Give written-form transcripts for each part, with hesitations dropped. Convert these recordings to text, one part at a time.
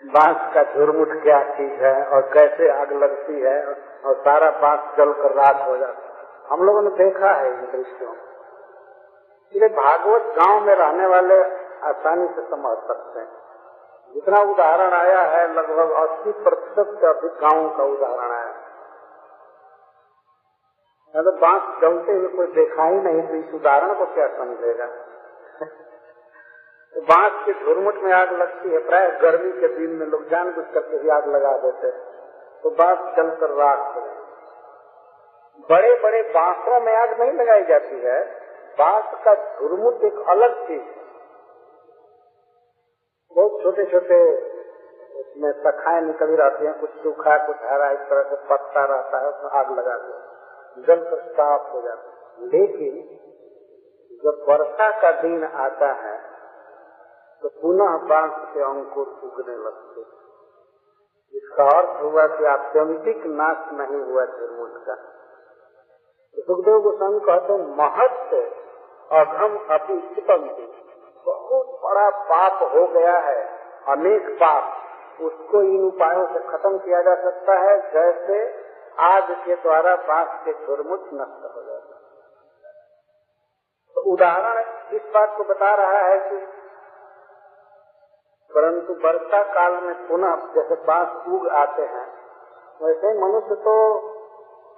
बांस का झुरमुट क्या चीज है और कैसे आग लगती है और सारा बांस जलकर राख हो जाता है। हम लोगों ने देखा है इन दृश्यों। इसलिए भागवत गांव में रहने वाले आसानी से समझ सकते हैं। जितना उदाहरण आया है लगभग 80% से अधिक गांवों का उदाहरण आया है। तो बांस जलते हुए कोई देखा ही नहीं तो इस उदाहरण को क्या समझेगा। तो बांस के झुरमुट में आग लगती है। प्राय गर्मी के दिन में लोग जानबूझ करके भी आग लगा देते तो बांस जलकर राख हो जाए। बड़े बड़े बांसों में आग नहीं लगाई जाती है। बांस का झुरमुट एक अलग चीज, बहुत छोटे छोटे उसमें शाखाएं निकली रहती हैं, कुछ सूखा कुछ हरा, इस तरह से पत्ता रहता है, उसमें आग लगा दो जलकर साफ हो जाता है। लेकिन जब वर्षा का दिन आता है तो पुनः बांस के अंकुर उगने लगते। इसका अर्थ हुआ कि आत्यंतिक नाश नहीं हुआ झुरमुट का। तो सुखदेव गोस्वामी कहते हैं महत् अघम अति चिपंती, बहुत बड़ा पाप हो गया है, अनेक पाप, उसको इन उपायों से खत्म किया जा सकता है जैसे आग के द्वारा बांस के झुरमुट नष्ट हो जाता है। तो उदाहरण इस बात को बता रहा है कि परंतु वर्षा काल में पुनः जैसे बांस उग आते हैं वैसे मनुष्य तो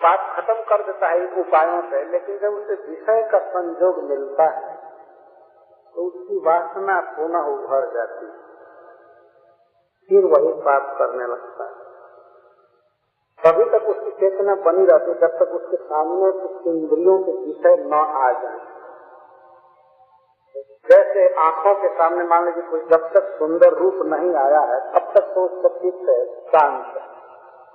पाप खत्म कर देता है इन उपायों से, लेकिन जब उसे विषय का संयोग मिलता है तो उसकी वासना पुनः उभर जाती है, फिर वही पाप करने लगता है। तभी तक उसकी चेतना बनी रहती है जब तक उसके सामने कुछ इंद्रियों के विषय न आ जाए। जैसे आंखों के सामने मान लीजिए कोई जब तक सुंदर रूप नहीं आया है तब तक तो उसका चित्त शांत है,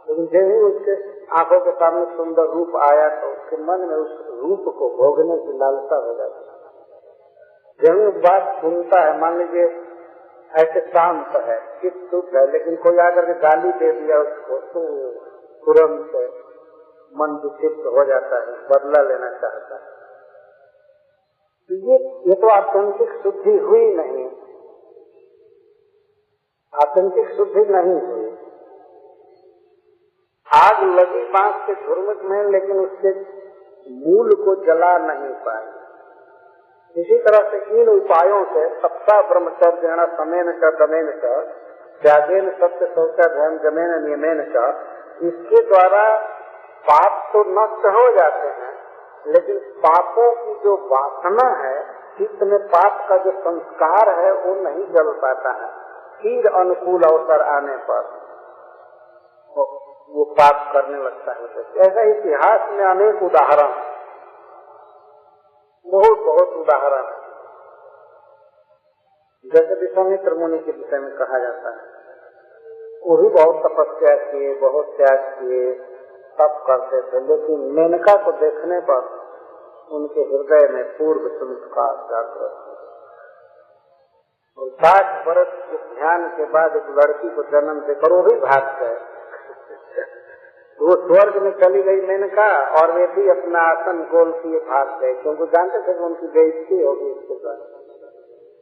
लेकिन जब ही उसके आंखों के सामने सुंदर रूप आया तो उसके मन में उस रूप को भोगने की लालसा हो जाती है। जब ही बात सुनता है, मान लीजिए ऐसे शांत है, चित्त चुप है, लेकिन कोई आकर के गाली दे दिया उसको तो तुरंत मन विक्षिप्त हो जाता है, बदला लेना चाहता है। ये तो आत्यंतिक शुद्धि हुई नहीं, आत्यंतिक शुद्धि नहीं हुई। आग लगी बांस के झुरमुट में, लेकिन उसके मूल को जला नहीं पाई। इसी तरह से इन उपायों से सप्ताह ब्रह्मचर्य समेन च दमेन च त्यागेन सत्य शौचाध्ययन जमेन नियमेन च, इसके द्वारा पाप तो नष्ट हो जाते हैं, लेकिन पापों की जो वासना है, चित्त में पाप का जो संस्कार है वो नहीं जल पाता है। फिर अनुकूल अवसर आने पर वो पाप करने लगता है। ऐसा इतिहास में अनेक उदाहरण, बहुत बहुत उदाहरण है। जैसे विश्वामित्र मुनि के विषय में कहा जाता है, वो भी बहुत तपस्या किए, बहुत त्याग किए, तप करते थे, लेकिन मेनका को देखने पर उनके हृदय में पूर्व संस्कार जागृत हुए और 60 वर्ष के ध्यान के बाद एक लड़की को जन्म देकर वो भी भाग गए। वो स्वर्ग में चली गई मेनका और वे भी अपना आसन गोल किए भाग गए, क्योंकि जानते थे कि उनकी बेइज्जती होगी। उसके बाद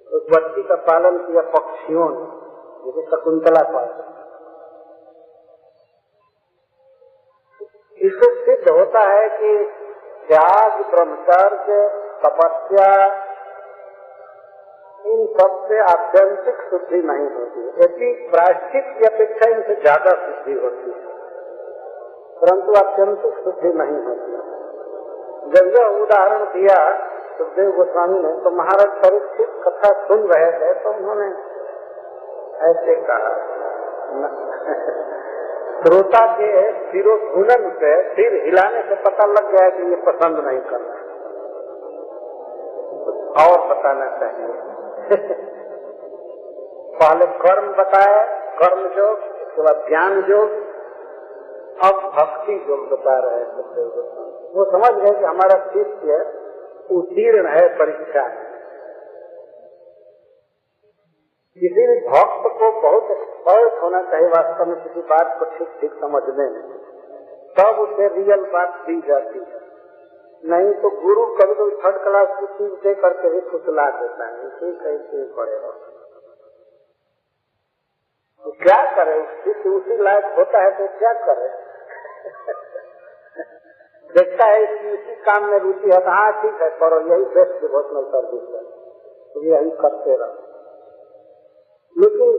उस बच्ची का पालन किया पक्षियों ने, जैसे शकुंतला पालन। इससे सिद्ध होता है कि त्याग, ब्रह्मचर्य, तपस्या, इन सब से आत्यंतिक शुद्धि नहीं होती है। यदि प्रायश्चित की अपेक्षा इनसे ज्यादा शुद्धि होती है, परंतु आत्यंतिक शुद्धि नहीं होती। जब यह उदाहरण दिया सुखदेव गोस्वामी ने तो महाराज परीक्षित कथा सुन रहे थे तो उन्होंने ऐसे कहा, श्रोता के सिरोघुनन से, सिर हिलाने से पता लग गया कि ये पसंद नहीं करना, और बताना चाहिए। पहले कर्म बताया, कर्म योग, उसके बाद ज्ञान योग, अब भक्ति योग बता रहे हैं। वो समझ गए कि हमारा शिष्य उत्तीर्ण है परीक्षा में। किसी भी भक्त को बहुत एक्सपर्ट होना चाहिए वास्तव में किसी बात को ठीक ठीक समझने में, तब उसे रियल बात दी जाती है। नहीं तो गुरु कभी कभी थर्ड क्लास की चीज दे करके ही फुसला देता है, इसे कैसे पड़ेगा। क्या करे, उसी लायक होता है तो क्या करे। देखता है कि इसी काम में रुचि है तो हाँ ठीक है करो, यही बेस्ट डिवोशनल सर्विस है, तो यही करते रहो। लेकिन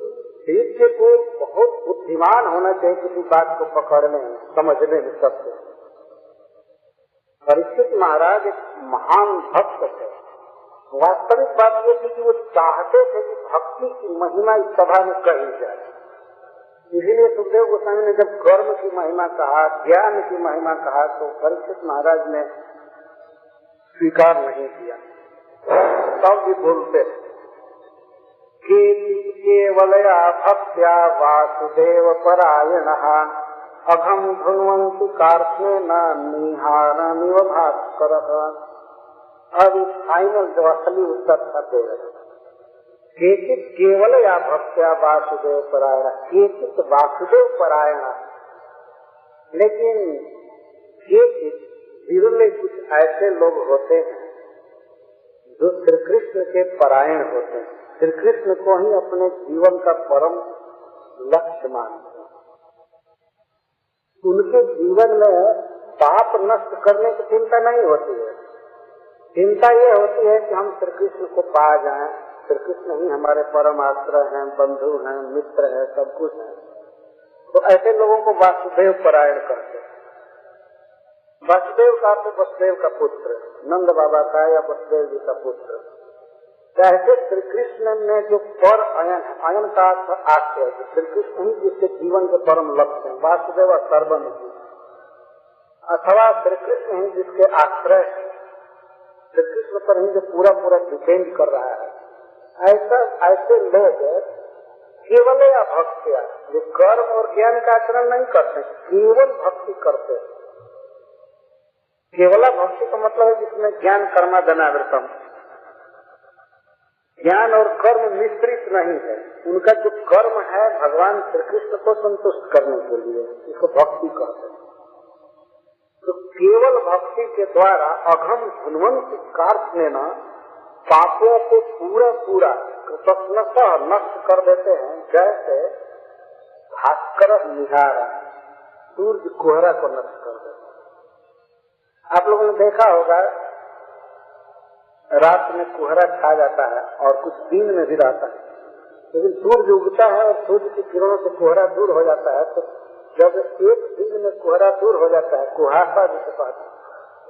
शिष्य को बहुत बुद्धिमान होना चाहिए किसी बात को पकड़ने में, समझने में सबसे। परीक्षित महाराज एक महान भक्त थे। वास्तविक बात यह थी कि वो चाहते थे कि भक्ति की महिमा इस सभा में कही जाए। इसीलिए सुखदेव गोस्वामी ने जब कर्म की महिमा कहा, ज्ञान की महिमा कहा, तो परीक्षित महाराज ने स्वीकार नहीं किया। तब भी बोलते केवलया भक्त्या वासुदेव परायण अघम धुन्वंति कार्ष्णेन निहारमिव भास्कर। अब फाइनल जो असली उत्तर था केचित केवल या भक्त्या वासुदेव परायण, केचित वासुदेव परायण, लेकिन केचित विरले कुछ ऐसे लोग होते हैं जो श्री कृष्ण के परायण होते हैं, श्री कृष्ण को ही अपने जीवन का परम लक्ष्य मानते हैं। उनके जीवन में पाप नष्ट करने की चिंता नहीं होती है, चिंता ये होती है कि हम श्री कृष्ण को पा जाएं, श्री कृष्ण ही हमारे परम आश्रय हैं, बंधु हैं, मित्र हैं, सब कुछ है। तो ऐसे लोगों को वासुदेव परायण करते। वासुदेव का तो वसुदेव का पुत्र, नंद बाबा का या वसुदेव जी का पुत्र। ऐसे श्री कृष्ण में जो पर अयन है, अयन का आश्रय है, श्री कृष्ण ही जिसके जीवन के परम लक्ष्य है, वासुदेव सर्वनिधि, अथवा श्री कृष्ण ही जिसके आश्रय है, श्री कृष्ण पर ही जो पूरा पूरा डिपेंड कर रहा है। ऐसे लोग केवल या भक्तिया, जो कर्म और ज्ञान का आचरण नहीं करते, केवल भक्ति करते। केवला भक्ति का मतलब है जिसमें ज्ञान कर्मादनावृतम, ज्ञान और कर्म मिश्रित नहीं है। उनका जो कर्म है भगवान श्री कृष्ण को संतुष्ट करने के लिए, इसको भक्ति कहते हैं। तो केवल भक्ति के द्वारा अघम धुन्वंत कार्ष्णेन पापों को पूरा पूरा कृतज्ञतः नष्ट कर देते हैं, जैसे भास्कर निहारा सूर्य कोहरा को नष्ट कर देते हैं। आप लोगों ने देखा होगा रात में कोहरा छा जाता है और कुछ दिन में भी रहता है, लेकिन सूर्य उगता है और सूर्य की किरणों से कोहरा दूर हो जाता है। तो जब एक दिन में कोहरा दूर हो जाता है, कुहासा जिसे कहते हैं,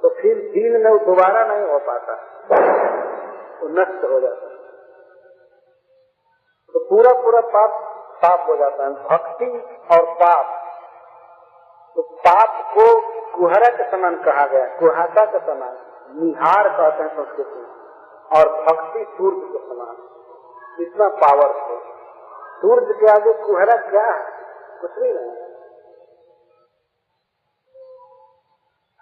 तो फिर दिन में दोबारा नहीं हो पाता, तो नष्ट हो जाता है। तो पूरा पूरा पाप साफ हो जाता है। भक्ति और पाप, तो पाप को कुहरा के समान कहा गया, कुहासा के समान, निहार कहते हैं संस्कृत में, और भक्ति सूर्य के समान। इतना पावरफुल। सूर्य के आगे कुहरा क्या है? कुछ भी नहीं।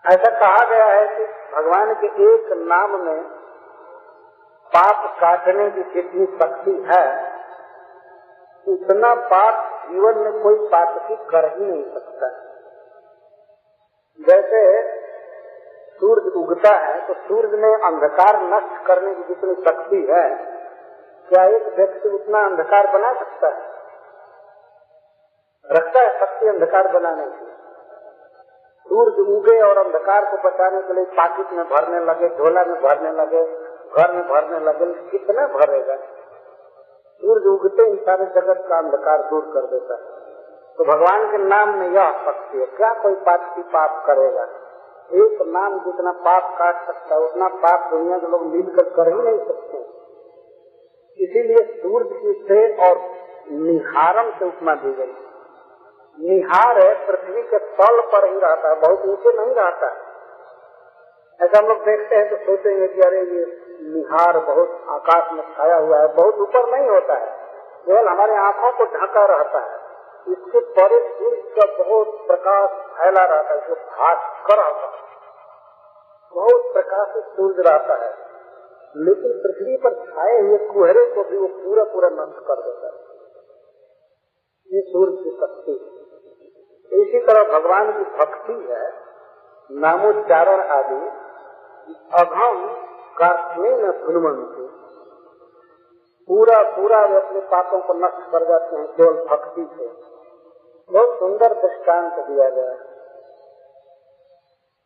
ऐसा कहा गया है कि भगवान के एक नाम में पाप काटने की जितनी शक्ति है, उतना पाप जीवन में कोई पाप कर ही नहीं सकता। जैसे सूर्य उगता है तो सूर्य में अंधकार नष्ट करने की जितनी शक्ति है, क्या एक व्यक्ति उतना अंधकार बना सकता है? रखता है शक्ति अंधकार बनाने की? सूर्य उगे और अंधकार को बचाने के लिए पाकिट में भरने लगे, झोला में भरने लगे, घर में भरने लगे, कितना भरेगा? सूर्य उगते ही सारे जगत का अंधकार दूर कर देता है। तो भगवान के नाम में यह शक्ति है। क्या कोई पाप करेगा? एक नाम जितना पाप काट सकता है उतना पाप दुनिया के लोग मिलकर कर ही नहीं सकते। इसीलिए सूर्य से और निहारम से उपमा दी गई। निहार है पृथ्वी के तल पर ही रहता है, बहुत नीचे नहीं रहता है। ऐसा हम लोग देखते हैं तो सोचेंगे कि अरे ये निहार बहुत आकाश में छाया हुआ है, बहुत ऊपर नहीं होता है, केवल हमारे आंखों को ढका रहता है। इसके परे सूर्य का बहुत प्रकाश फैला रहता है, जो भास्कर रहता है, बहुत प्रकाशित सूर्य रहता है। लेकिन पृथ्वी पर छाए हुए कुहरे को भी वो पूरा पूरा नष्ट कर देता है। ये सूर्य की शक्ति। इसी तरह भगवान की भक्ति है, नामोच्चारण आदि अघम कार्ष्णेन धुन्वंति, पूरा पूरा वे अपने पापों को नष्ट कर जाते हैं केवल भक्ति से। बहुत सुंदर दृष्टांत दिया गया।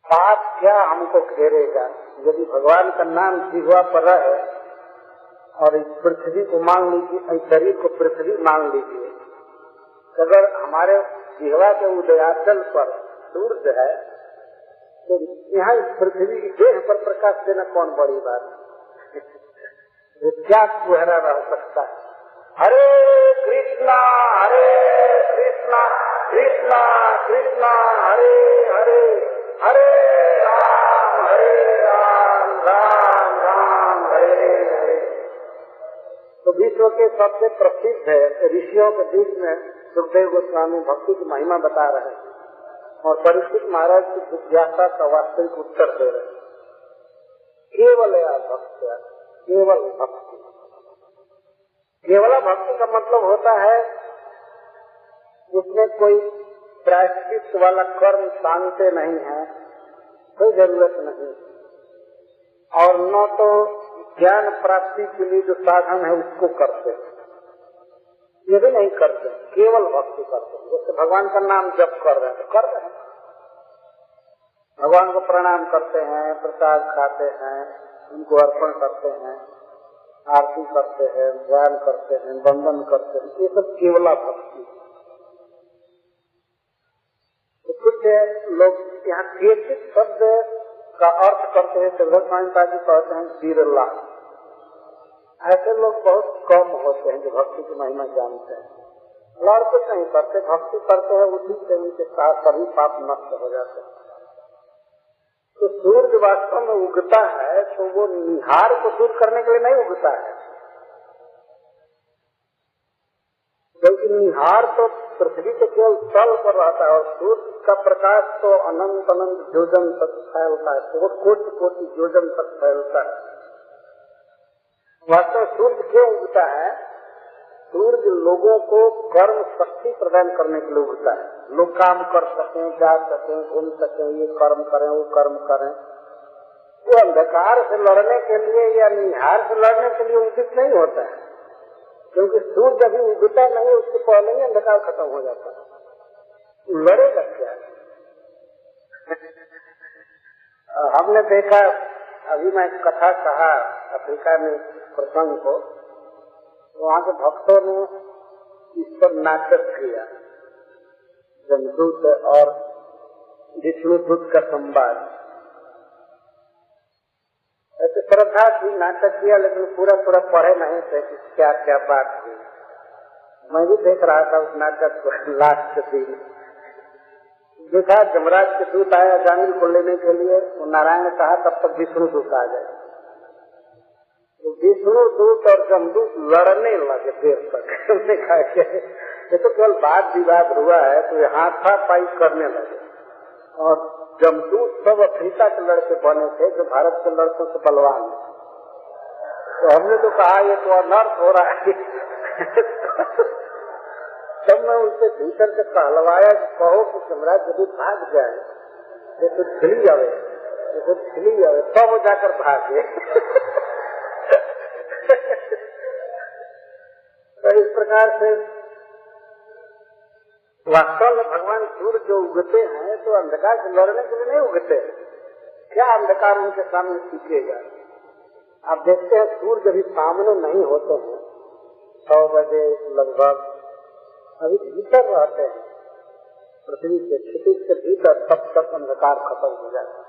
पाप क्या हमको घेरेगा, यदि भगवान का नाम जिह्वा पर रहे। और इस पृथ्वी को मान लीजिए, इस शरीर को पृथ्वी मान लीजिए, अगर हमारे जिह्वा के उदयाचल पर सूर्य है तो यहाँ इस पृथ्वी की देह पर प्रकाश देना कौन बड़ी बात है। वो क्या सुहरा रह सकता है। हरे कृष्णा कृष्णा कृष्णा हरे हरे, हरे राम राम राम हरे हरे। तो विश्व के सबसे प्रसिद्ध है ऋषियों के बीच में सुखदेव गोस्वामी भक्ति की महिमा बता रहे हैं और परीक्षित महाराज की जिज्ञासा का वास्तविक उत्तर दे रहे हैं। केवल या भक्ति, केवल भक्ति। केवल भक्ति का मतलब होता है उसमें कोई प्रायश्चित वाला कर्म शांति नहीं है, कोई जरूरत नहीं, और न तो ज्ञान प्राप्ति के लिए जो साधन है उसको करते, ये भी नहीं करते, केवल भक्ति करते हैं। जैसे भगवान का नाम जप कर रहे हैं तो कर रहे हैं, भगवान को प्रणाम करते हैं, प्रसाद खाते हैं, उनको अर्पण करते हैं, आरती करते हैं, ध्यान करते हैं, वंदन करते हैं, ये सब केवला भक्ति। तो कुछ लोग यहाँ केचित शब्द का अर्थ करते हैं, चंद्र स्वामी जी कहते हैं बिरला। ऐसे लोग बहुत कम होते हैं जो भक्ति की महिमा जानते हैं। और कुछ नहीं करते, भक्ति करते हैं, उसी से उनके साथ सभी पाप नष्ट हो जाते हैं। तो सूर्य वास्तव में उगता है तो वो निहार को दूर करने के लिए नहीं उगता है, क्योंकि निहार तो पृथ्वी के केवल तल पर रहता है और सूर्य का प्रकाश तो अनंत अनंत योजन तक फैलता है, तो वो कोटि कोटि योजन तक फैलता है। वास्तव सूर्य क्यों उगता है? सूर्य लोगों को कर्म शक्ति प्रदान करने के लिए उगता है। लोग काम कर सकें, जा सकें, घूम सकें, ये कर्म करें, वो कर्म करें। वो अंधकार से लड़ने के लिए या निहार से लड़ने के लिए उचित नहीं होता है, क्योंकि सूर्य अभी उगता नहीं, उसके पहले ही अंधकार खत्म हो जाता है। लड़ेगा क्या? हमने देखा, अभी मैं कथा कहा अफ्रीका में प्रसंग को, वहाँ के भक्तों ने इस पर नाटक किया, जमदूत और विष्णुदूत का संवाद। ऐसे श्रद्धा थी, नाटक किया, लेकिन पूरा पूरा पढ़े नहीं थे कि क्या क्या बात थी। मैं भी देख रहा था उस नाटक को। लास्ट दिन देखा जमराज के दूत आया जामिल को लेने के लिए, तो नारायण ने कहा तब तक विष्णुदूत आ जाए। तो विष्णुदूत और जमदूत लड़ने लगे देर तक। उन्होंने कहा कि ये तो केवल वाद विवाद हुआ है, तो ये हाथापाई करने लगे। और जमदूत सब अफ्रीका के लड़के बने थे जो भारत के लड़कों से बलवान है। तो हमने तो कहा ये तो अनर्थ हो रहा है। तब मैं उनसे भीतर से कहलवाया कि कहो कि जमराज यदि भाग जाए, ये तो खिली आवे, ये तो खिली आवे, तब जाकर भागे। तो इस प्रकार से वास्तव में भगवान सूर्य जो उगते हैं तो अंधकार से लड़ने के लिए नहीं उगते। क्या अंधकार उनके सामने टिकेगा? आप देखते हैं सूर्य जब सामने नहीं होते हैं 6 बजे लगभग, अभी भीतर रहते हैं पृथ्वी के क्षितिज के भीतर, तब तक अंधकार खत्म हो जाता है।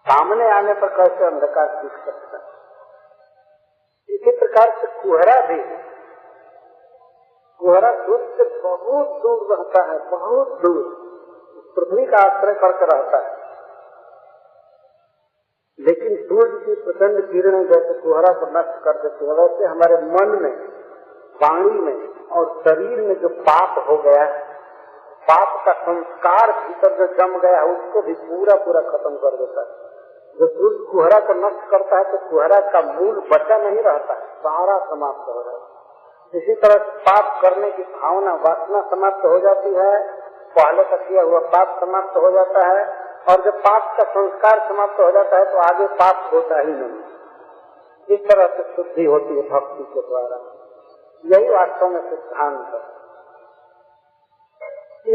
सामने आने पर कैसे अंधकार दिख सकता है? इसी प्रकार से कुहरा भी, कुहरा सूर्य से बहुत दूर रहता है, बहुत दूर पृथ्वी का आश्रय करके रहता है, लेकिन सूर्य की प्रचंड किरणें जैसे कुहरा को नष्ट कर देती है, वैसे हमारे मन में, वाणी में और शरीर में जो पाप हो गया है, पाप का संस्कार भीतर जो जम गया है, उसको भी पूरा पूरा खत्म कर देता है। जो सूर्य कुहरा को नष्ट करता है तो कुहरा का मूल बचा नहीं रहता है, सारा समाप्त हो जाता है। इसी तरह पाप करने की भावना, वासना समाप्त हो जाती है, पहले का किया हुआ पाप समाप्त हो जाता है, और जब पाप का संस्कार समाप्त हो जाता है तो आगे पाप होता ही नहीं। इस तरह से शुद्धि होती है भक्ति के द्वारा। यही वास्तव में सिद्धांत है।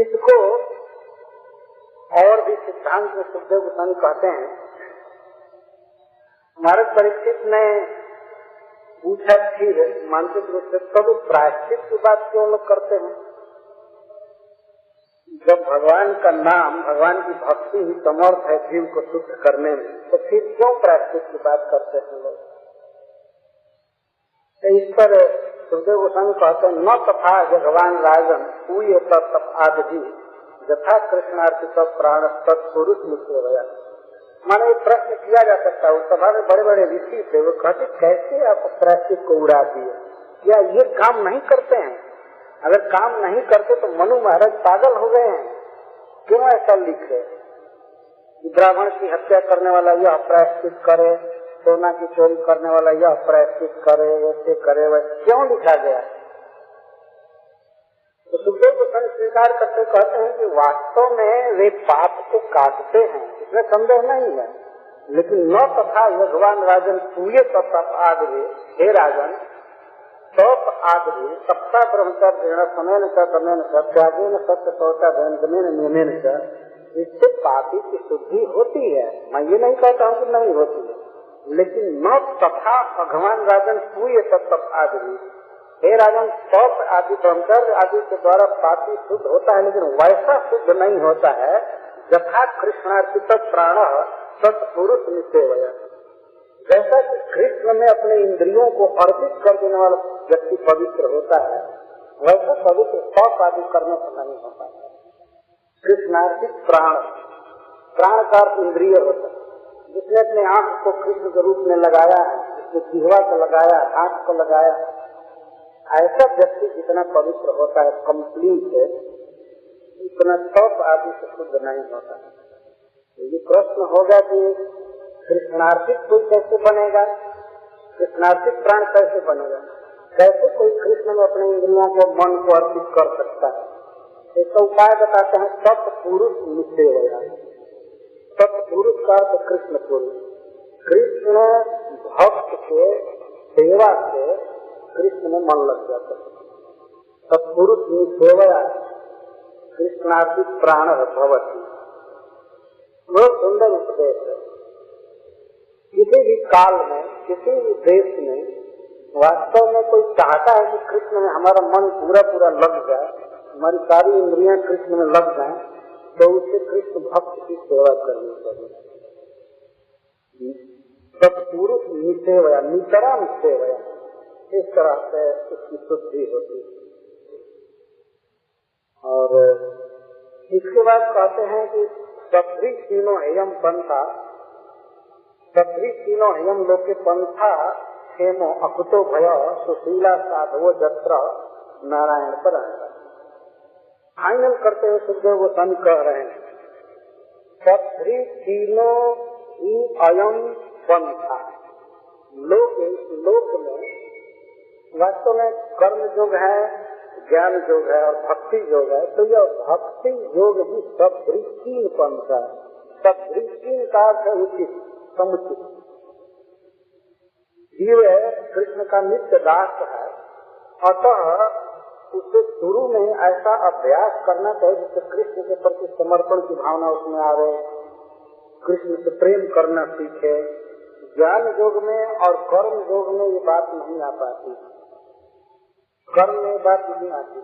इसको और भी सिद्धांत में सुखदेव गोस्वामी कहते हैं। महाराज परीक्षित ने पूछा फिर मानसिक रूप से, तब प्रायश्चित की बात क्यों लोग करते हैं? जब भगवान का नाम, भगवान की भक्ति ही समर्थ है जीव को शुद्ध करने में, तो फिर क्यों प्रायश्चित की बात करते हैं लोग? इस पर सुखदेव गोस्वामी कहते हैं, न तथा भगवान राजन पूय तप आदि यथा कृष्णार्पित प्राण तत्पुरुष मुख्य भया। माने एक प्रश्न किया जा सकता है। उस सभा में बड़े बड़े ऋषि थे, वो कहते कैसे आप प्रायश्चित को उड़ा दिए, क्या ये काम नहीं करते हैं? अगर काम नहीं करते तो मनु महाराज पागल हो गए हैं। क्यों ऐसा लिखे कि ब्राह्मण की हत्या करने वाला यह प्रायश्चित करे, सोना की चोरी करने वाला यह प्रायश्चित करे, ऐसे करे, वैसे क्यों लिखा गया? तो सुखदेव गोस्वामी स्वीकार करते कहते हैं कि वास्तव में वे पाप को काटते हैं, इसमें संदेह नहीं है। लेकिन न तथा भगवान राजन पूये तप आदि, हे राजन तप आदि सप्ताह ब्रह्मचर्य समय त्यागेन सत्य शौचा नियमेन, इससे पापी की शुद्धि होती है। मैं ये नहीं कहता हूँ कि नहीं होती है, लेकिन न तथा भगवान राजन पूय तप आदि, हे राजन तप आदि ब्रह्मचर्य आदि के द्वारा पापी शुद्ध होता है, लेकिन वैसा शुद्ध नहीं होता है यथा कृष्णार्पित प्राण सत्पुरुष निसेवया। जैसा कि कृष्ण में अपने इंद्रियों को अर्पित कर देने वाला व्यक्ति पवित्र होता है, वैसा पवित्र तप आदि करने से नहीं होता है। कृष्णार्पित प्राण, प्राण का इंद्रिय होता है। जिसने अपने आंख को कृष्ण के रूप में लगाया है, जिसने जिह्वा को लगाया, आंख को लगाया, ऐसा व्यक्ति जितना पवित्र होता है कंप्लीट है, उतना तप आदि से शुद्ध नहीं होता है। तो ये प्रश्न होगा कि कृष्णार्पित कोई कैसे बनेगा? कृष्णार्पित प्राण कैसे बनेगा? कैसे कोई कृष्ण में अपने इंद्रियों को, मन को अर्पित कर सकता है? इसका उपाय बताते हैं, सत्पुरुष निसेवया। सत्पुरुष का अर्थ कृष्ण पुरुष। कृष्ण भक्त के सेवा से कृष्ण में मन लग जाता है। सत्पुरुष निसेवया कृष्णार्पित प्राण भवति। बहुत सुंदर उपदेश है। किसी भी काल में, किसी भी देश में वास्तव में कोई चाहता है कि कृष्ण में हमारा मन पूरा पूरा लग जाए, हमारी सारी इंद्रियां कृष्ण में लग जाएं, तो उसे कृष्ण भक्त की सेवा करनी चाहिए। सत्पुरुष निसेवया, नितराम सेवया, इस तरह से उसकी शुद्धि होती है। और इसके बाद कहते हैं कि सत्री तीनों हेयम पंथा, सत्री तीनों हेयम लोके पंथा हेमो अकुतो भय सुशीला साधवो जत्र नारायण पर आएगा। फाइनल करते हुए सुखदेव गोस्वामी कह रहे हैं, सत्री तीनों ही अयम पंथा। लोक में वास्तव में कर्म योग है, ज्ञान योग है और भक्ति योग है। तो यह भक्ति योग भी सब दृष्टि पंथ है। सब दृष्टि का अर्थ है उचित, समुचित। जीव कृष्ण का नित्य दास है, अतः उसे शुरू में ऐसा अभ्यास करना चाहिए जिससे कृष्ण के प्रति समर्पण की भावना उसमें आवे, कृष्ण से प्रेम करना सीखे। ज्ञान योग में और कर्म योग में ये बात नहीं आ पाती, कर्म में बात नहीं आती,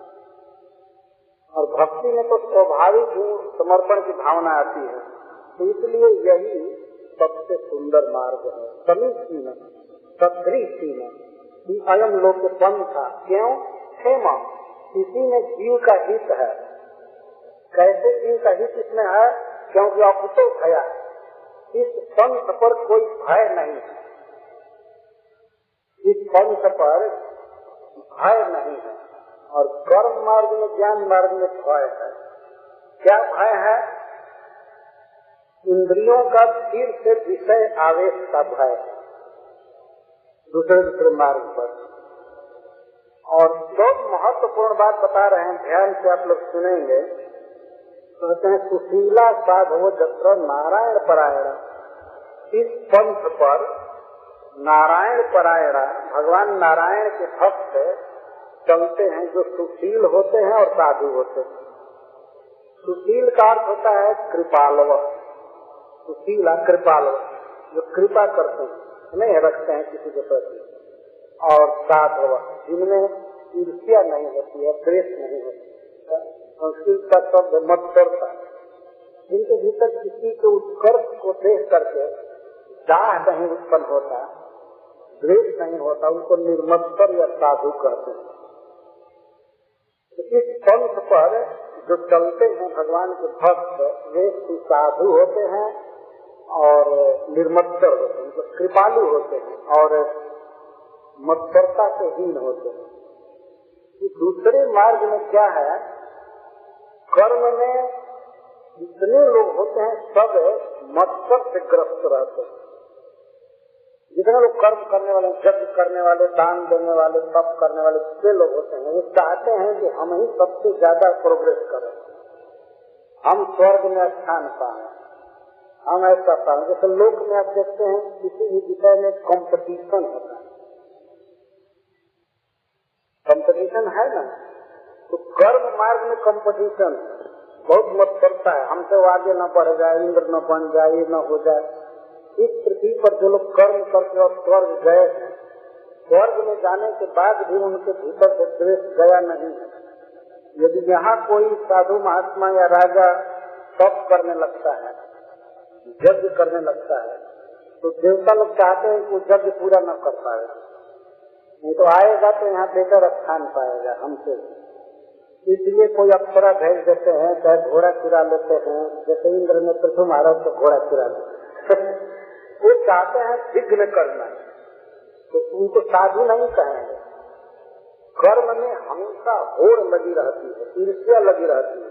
और भक्ति में तो स्वाभाविक ही समर्पण की भावना आती है। तो इसलिए यही सबसे सुंदर मार्ग है। समीचीन सदृशीन अयम लोक पंथा। क्यों? क्षेमा, इसी में जीव का हित है। कैसे जीव का हित इसमें है? क्योंकि अकुतो भया, इस पंथ पर कोई भय नहीं है। इस पंथ पर भय नहीं है। और कर्म मार्ग में, ज्ञान मार्ग में भय है। क्या भय है? इंद्रियों का फिर से विषय आवेश का भय है दूसरे मार्ग पर। और बहुत महत्वपूर्ण बात बता रहे हैं, ध्यान से आप लोग सुनेंगे। कहते हैं सुशीला साधवो जत्र नारायण परायण। इस पंथ पर नारायण परायणा, भगवान नारायण के भक्त चलते हैं जो सुशील होते हैं और साधु होते हैं। सुशील का अर्थ होता है कृपालव, सुशीला कृपालव, जो कृपा करते हैं, स्नेह रखते हैं किसी के प्रति, और साधव जिनमें ईर्ष्या नहीं होती है, द्वेष नहीं होती है। संस्कृत का शब्द मत्सरता, जिनके भीतर किसी के उत्कर्ष को देख करके दाह नहीं उत्पन्न होता, द्वेष नहीं होता, उनको निर्मत्सर या साधु कहते हैं। तो इस पंथ पर जो चलते हैं भगवान के भक्त, वे साधु होते हैं और निर्मत्सर होते हैं, तो कृपालु होते हैं और मत्सरता से हीन होते हैं। दूसरे मार्ग में क्या है, कर्म में जितने लोग होते हैं सब मत्सर से ग्रस्त रहते हैं। जितने लोग कर्म करने वाले, यज्ञ करने वाले, दान देने वाले, तप करने वाले जितने लोग होते हैं, वो चाहते हैं कि हम ही सबसे ज्यादा प्रोग्रेस करें, हम स्वर्ग में स्थान पाए, हम ऐसा पाए। जैसे लोक में आप देखते हैं किसी भी विषय में कंपटीशन होता है, कंपटीशन है ना, तो कर्म मार्ग में कंपटीशन बहुत मत्सरता है, हमसे वो आगे न बढ़ जाए, इंद्र न बन जाए, ये न हो जाए। इस पृथ्वी पर जो लोग कर्म करके और स्वर्ग गए हैं, स्वर्ग में जाने के बाद भी उनके भीतर से द्वेष गया नहीं है। यदि यहाँ कोई साधु महात्मा या राजा तप करने लगता है, यज्ञ करने लगता है, तो देवता लोग चाहते हैं कि वो यज्ञ पूरा न कर पाए, नहीं तो आएगा तो यहाँ बेहतर स्थान पाएगा हमसे। इसलिए कोई अप्सरा भेज देते हैं, चाहे घोड़ा चुरा लेते हैं, जैसे इंद्र ने पृथ्वी महाराज तो घोड़ा चुरा लिया। वो चाहते हैं विघ्न करना, तो उनको साधु नहीं कहेंगे। कर्म में हमेशा होड़ लगी रहती है, ईर्ष्या लगी रहती है,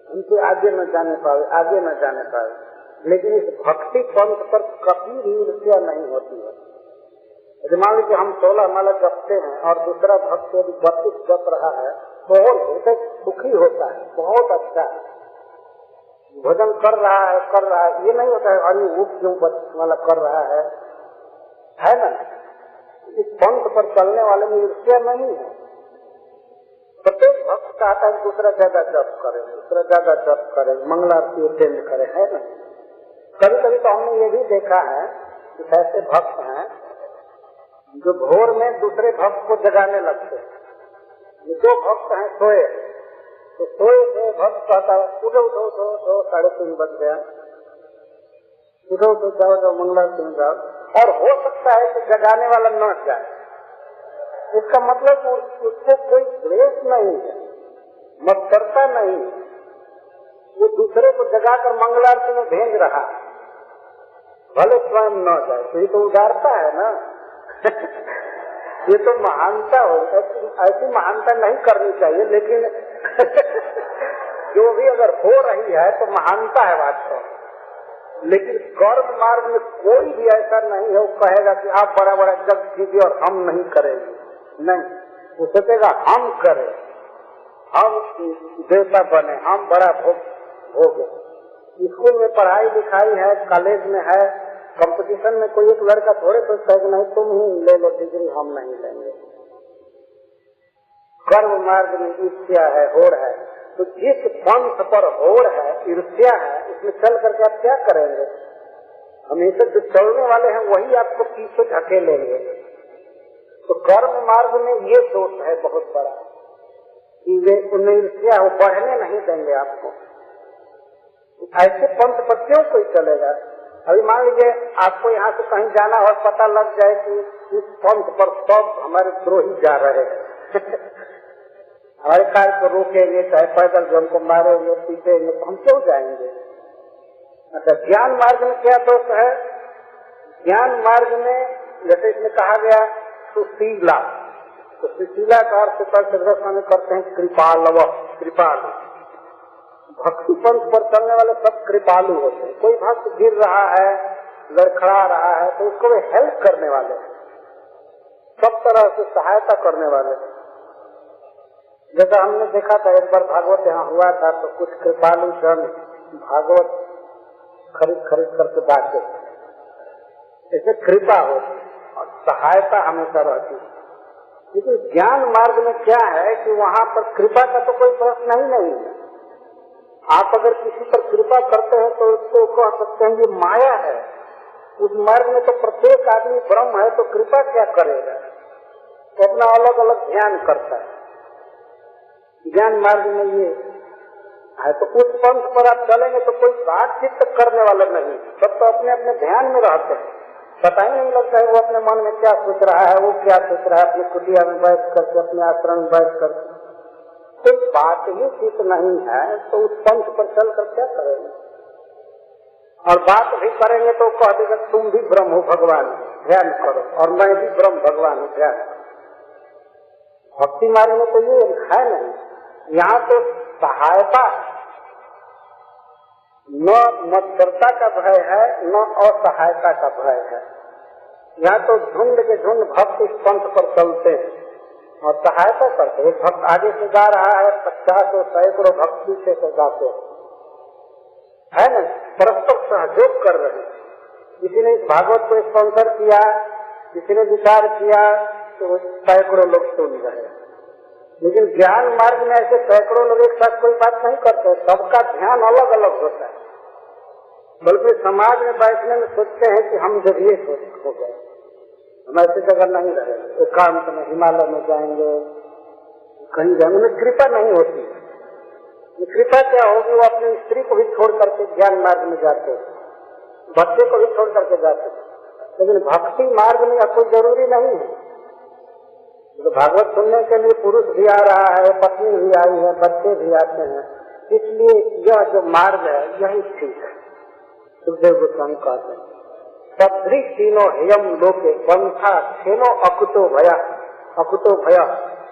उनसे आगे न जाने पाए, आगे न जाने पाए। लेकिन इस भक्ति पंथ पर कभी भी ईर्ष्या नहीं होती है। यदि मान लीजिए हम 16 माला जपते हैं और दूसरा भक्त यदि 32 जप रहा है तो और सुखी होता है, बहुत अच्छा है, भजन कर रहा है, ये नहीं होता है अरे वो क्यों वाला कर रहा है ना। इस पंथ पर चलने वाले में ईर्ष्या नहीं है। प्रत्येक भक्त चाहता है दूसरा ज्यादा जप करे, दूसरा ज्यादा जप करे, मंगलारती अटेंड करे, है ना। कभी कभी तो हमने ये भी देखा है कि ऐसे भक्त हैं जो भोर में दूसरे भक्त को जगाने लगते हैं। जो भक्त हैं सोए, तो सोए थे भक्त कहता है उठो उठो उठो उठो, 3:30 बज गया, उठो उठो जाओ जाओ मंगलारती जाओ, और हो सकता है कि जगाने वाला न जाए। इसका मतलब उसको कोई द्वेष नहीं है, मत्सरता नहीं है, वो दूसरे को जगाकर मंगलारती में भेज रहा है, भले स्वयं न जाए। तो ये तो उदारता है ना। ये तो महानता हो, ऐसी महानता नहीं करनी चाहिए, लेकिन जो भी अगर हो रही है तो महानता है वास्तव। लेकिन कर्म मार्ग में कोई भी ऐसा नहीं है वो कहेगा कि आप बड़ा बड़ा जग कीजिए और हम नहीं करेंगे, नहीं। वो सोचेगा हम करें, हम देवता बने, हम बड़ा भोगे। स्कूल में पढ़ाई लिखाई है, कॉलेज में है, कंपटीशन में कोई एक लड़का थोड़े सोचता है कि नहीं तुम ही ले लो डिग्री, हम नहीं लेंगे। कर्म मार्ग में ईर्ष्या है, होड़ है। तो जिस पंथ पर होड़ है, ईर्ष्या है, इसमें चल करके आप क्या करेंगे? हमेशा जो चलने वाले हैं वही आपको पीछे ढकेलेंगे। तो कर्म मार्ग में ये दोष है बहुत बड़ा कि वे उन्हें ईर्ष्या हो, बढ़ने नहीं देंगे आपको। ऐसे पंथ पर क्यों कोई चलेगा? अभी मान लीजिए आपको यहाँ से कहीं जाना और पता लग जाए कि इस पंथ पर सब हमारे द्रोही जा रहे हैं हमारे कार को रोकेंगे, चाहे पैदल जो हमको मारेंगे, पीटेंगे, तो हम क्यों जाएंगे? अच्छा, ज्ञान मार्ग में क्या दोष है? ज्ञान मार्ग में जैसे इसमें कहा गया सुशीला, तो सुशीला का अर्थ करते हैं कृपालव, कृपालु। भक्ति पंथ पर चलने वाले सब कृपालु होते हैं। कोई भक्त गिर रहा है, लड़खड़ा रहा है, तो उसको वे हेल्प करने वाले, सब तरह से सहायता करने वाले। जैसा हमने देखा था एक बार भागवत यहाँ हुआ था, तो कुछ कृपालु जन भागवत खरीद करके बांटे, इससे कृपा हो। सहायता हमेशा रहती है। लेकिन ज्ञान मार्ग में क्या है कि वहाँ पर कृपा का तो कोई प्रश्न ही नहीं है। आप अगर किसी पर कृपा करते हैं तो उसको कह सकते हैं ये माया है। उस मार्ग में तो प्रत्येक आदमी ब्रह्म है, तो कृपा क्या करेगा? तो अपना अलग अलग ध्यान करता है। ज्ञान मार्ग में ये है। तो उस पंथ पर आप चलेंगे तो कोई बातचीत करने वाला नहीं, सब तो अपने अपने ध्यान में रहते हैं। पता ही नहीं लगता है वो अपने मन में क्या सोच रहा है, वो क्या सोच रहा है। अपनी कुटिया में बैठ करके, अपने आश्रम में बैठ करके कोई बात ही चित नहीं है, तो उस पंथ पर चल कर क्या करेंगे? और बात भी करेंगे तो कह देगा तुम भी ब्रह्म हो भगवान, ध्यान करो, और मैं भी ब्रह्म भगवान हूँ, ध्यान करो। भक्ति मार्ग में तो ये है नहीं। यहाँ तो सहायता, न मत्सरता का भय है, न असहायता का भय है। यहाँ तो झुंड के झुंड भक्त इस पंथ पर चलते हैं और सहायता करते हैं। एक भक्त आगे से गा रहा है, 50 और 100 भक्त पीछे से गाते है ना, परस्पर सहयोग कर रहे हैं। किसी ने इस भागवत को स्पॉन्सर किया, किसी ने विचार किया, तो 100 लोग सुन रहे हैं। लेकिन ज्ञान मार्ग में ऐसे 100 लोग एक साथ कोई बात नहीं करते, सबका ध्यान अलग अलग होता है। बल्कि समाज में बैठने में सोचते हैं कि हम जब ये हो गए, हम ऐसी जगह नहीं रहेंगे, एकांत में हिमालय में जाएंगे, कहीं जाएंगे। उन्हें कृपा नहीं होती। कृपा क्या होगी? वो अपनी स्त्री को भी छोड़ करके ज्ञान मार्ग में जाते, बच्चे को भी छोड़ करके जाते। लेकिन भक्ति मार्ग में कोई जरूरी नहीं है। तो भागवत सुनने के लिए पुरुष भी आ रहा है, पत्नी भी आई है, बच्चे भी आते हैं। इसलिए यह जो मार्ग है यही ठीक है। सुखदेव गोस्वामी कहते हैं सदृ तीनों हेयम लोके पंथा छेनो अकुतो भया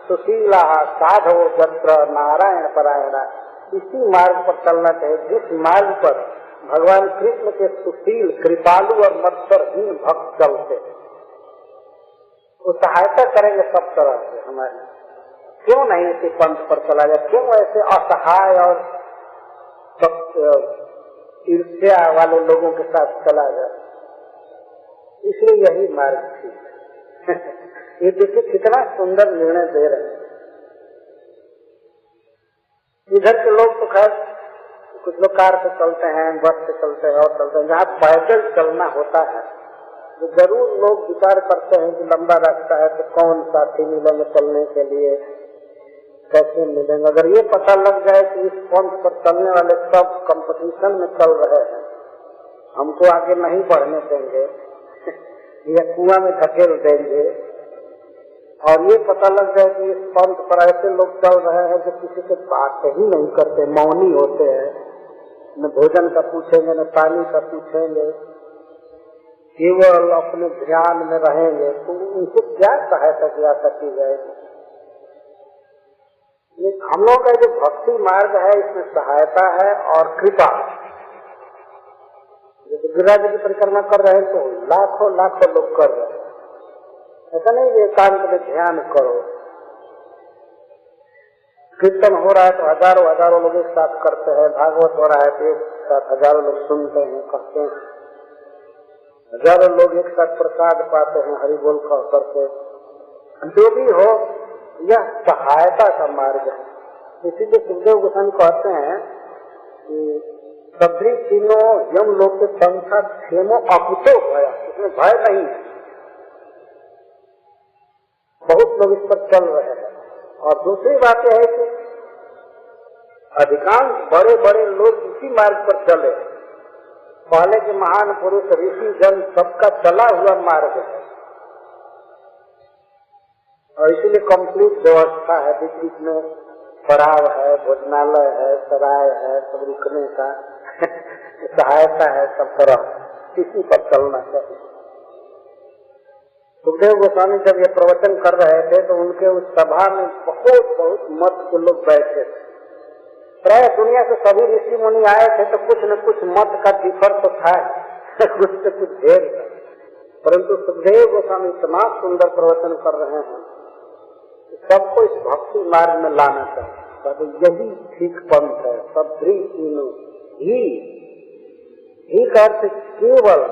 सुशीला साधवो जत्र नारायण परायणा। इसी मार्ग पर चलना चाहिए जिस मार्ग पर भगवान कृष्ण के सुशील, कृपालु और मत्सरहीन भक्त चलते, वो सहायता करेंगे सब तरह से हमारी। क्यों नहीं इसी पंथ पर चला जाए? क्यों ऐसे असहाय और ईर्ष्या वाले लोगों के साथ चला जाए? इसलिए यही मार्ग ठीक है। ये देखिए कितना सुंदर निर्णय दे रहे हैं। इधर के लोग तो खैर कुछ लोग कार से चलते हैं, बस से चलते हैं और चलते हैं। जहाँ पैदल चलना होता है तो जरूर लोग विचार करते हैं कि लंबा रास्ता है तो कौन साथी मिलेंगे चलने के लिए, कैसे मिलेंगे। अगर ये पता लग जाए कि इस पंथ पर चलने वाले सब कंपटीशन में चल रहे हैं, हमको आगे नहीं बढ़ने देंगे या कुआं में धकेल देंगे, और ये पता लग जाए कि इस पंथ पर ऐसे लोग चल रहे हैं जो किसी से बात ही नहीं करते, मौनी होते हैं, न भोजन का पूछेंगे न पानी का पूछेंगे, केवल अपने ध्यान में रहेंगे, तो उनको क्या सहायता की आशा की जाएगी? हम लोग का जो भक्ति मार्ग है इसमें सहायता है और कृपा। जैसे गिरिराज की परिक्रमा कर रहे हैं तो लाखों लाखों लोग कर रहे हैं, ऐसा नहीं ये एकांत में ध्यान करो। कीर्तन हो रहा है तो हजारों हजारों लोग एक साथ करते हैं, भागवत हो रहा है तो एक साथ हजारों लोग सुनते हैं, कहते हैं, हजारों लोग एक साथ प्रसाद पाते हैं, हरि बोल करके। जो भी हो यह सहायता का मार्ग है। इसीलिए सुखदेव गोस्वामी कहते हैं कि सदृ तीनों यम लोग के पंथा क्षेमो अकुतो भया, इसमें भय नहीं है। बहुत लोग इस पर चल रहे हैं। और दूसरी बात यह है कि अधिकांश बड़े बड़े लोग इसी मार्ग पर चले। पहले के महान पुरुष ऋषि जन सबका चला हुआ मार्ग है और इसीलिए कंप्लीट व्यवस्था है। बीच में पड़ाव है, भोजनालय है, सराय है, सब रुकने का सहायता है, सब तरह इसी पर चलना चाहिए। सुखदेव गोस्वामी जब ये प्रवचन कर रहे थे तो उनके उस सभा में बहुत बहुत मत के लोग बैठे थे। प्राय दुनिया से सभी ऋषि मुनि आए थे तो कुछ न कुछ मत का डिफर तो था, कुछ से कुछ भेद था। परंतु सुखदेव गोस्वामी इतना सुंदर प्रवचन कर रहे हैं कि सबको इस भक्ति मार्ग में लाना चाहिए। तो यही ठीक पंथ है। सदृ तीनों ही का अर्थ केवल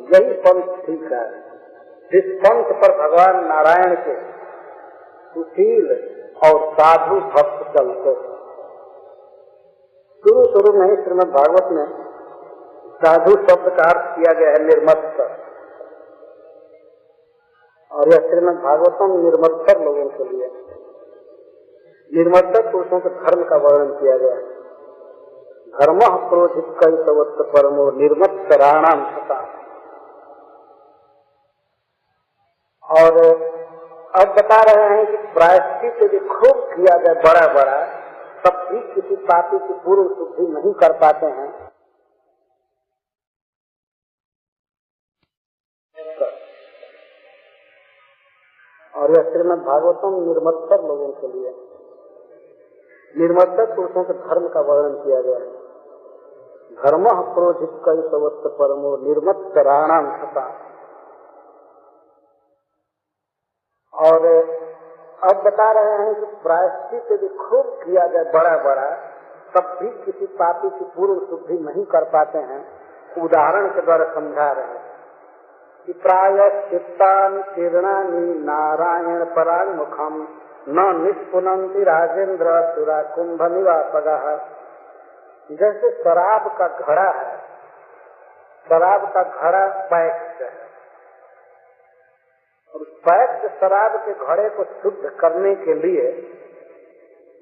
यही पंथ ठीक है। जिस पंथ पर भगवान नारायण के सुशील और साधु भक्त चलते। शुरू में श्रीमद् भागवत में साधु शब्द का अर्थ किया गया है निर्मत्सर, और यह श्रीमद् भागवतम निर्मत्सर लोगों के लिए, निर्मत्सर पुरुषों के धर्म का वर्णन किया गया है। धर्म क्रोधित कई सवत्त परमो निर्मत्सराणाम सता। और अब बता रहे हैं कि प्रायश्चित यदि खूब किया जाए बड़ा बड़ा, तब भी किसी पापी की पूर्ण शुद्धि नहीं कर पाते हैं। और यह श्रीमद् भागवतम निर्मत्सर लोगों के लिए, निर्मत्सर पुरुषों के धर्म का वर्णन किया गया है। धर्म क्रोधित कई सवत्त परमो निर्मत्सराणाम सता। और अब बता रहे हैं कि प्रायश्चित यदि खूब किया जाए बड़ा बड़ा, तब भी किसी पापी की पूर्ण शुद्धि नहीं कर पाते हैं। उदाहरण के द्वारा समझा रहे हैं कि प्रायश्चित्तानि तीर्णानि नारायण पराङ्मुखम् न निष्पुनन्ति राजेंद्र सुरा कुंभ निवासगः। जैसे शराब का घड़ा है, शराब का घड़ा पैक्ड है, और पैक्ड शराब के घड़े को शुद्ध करने के लिए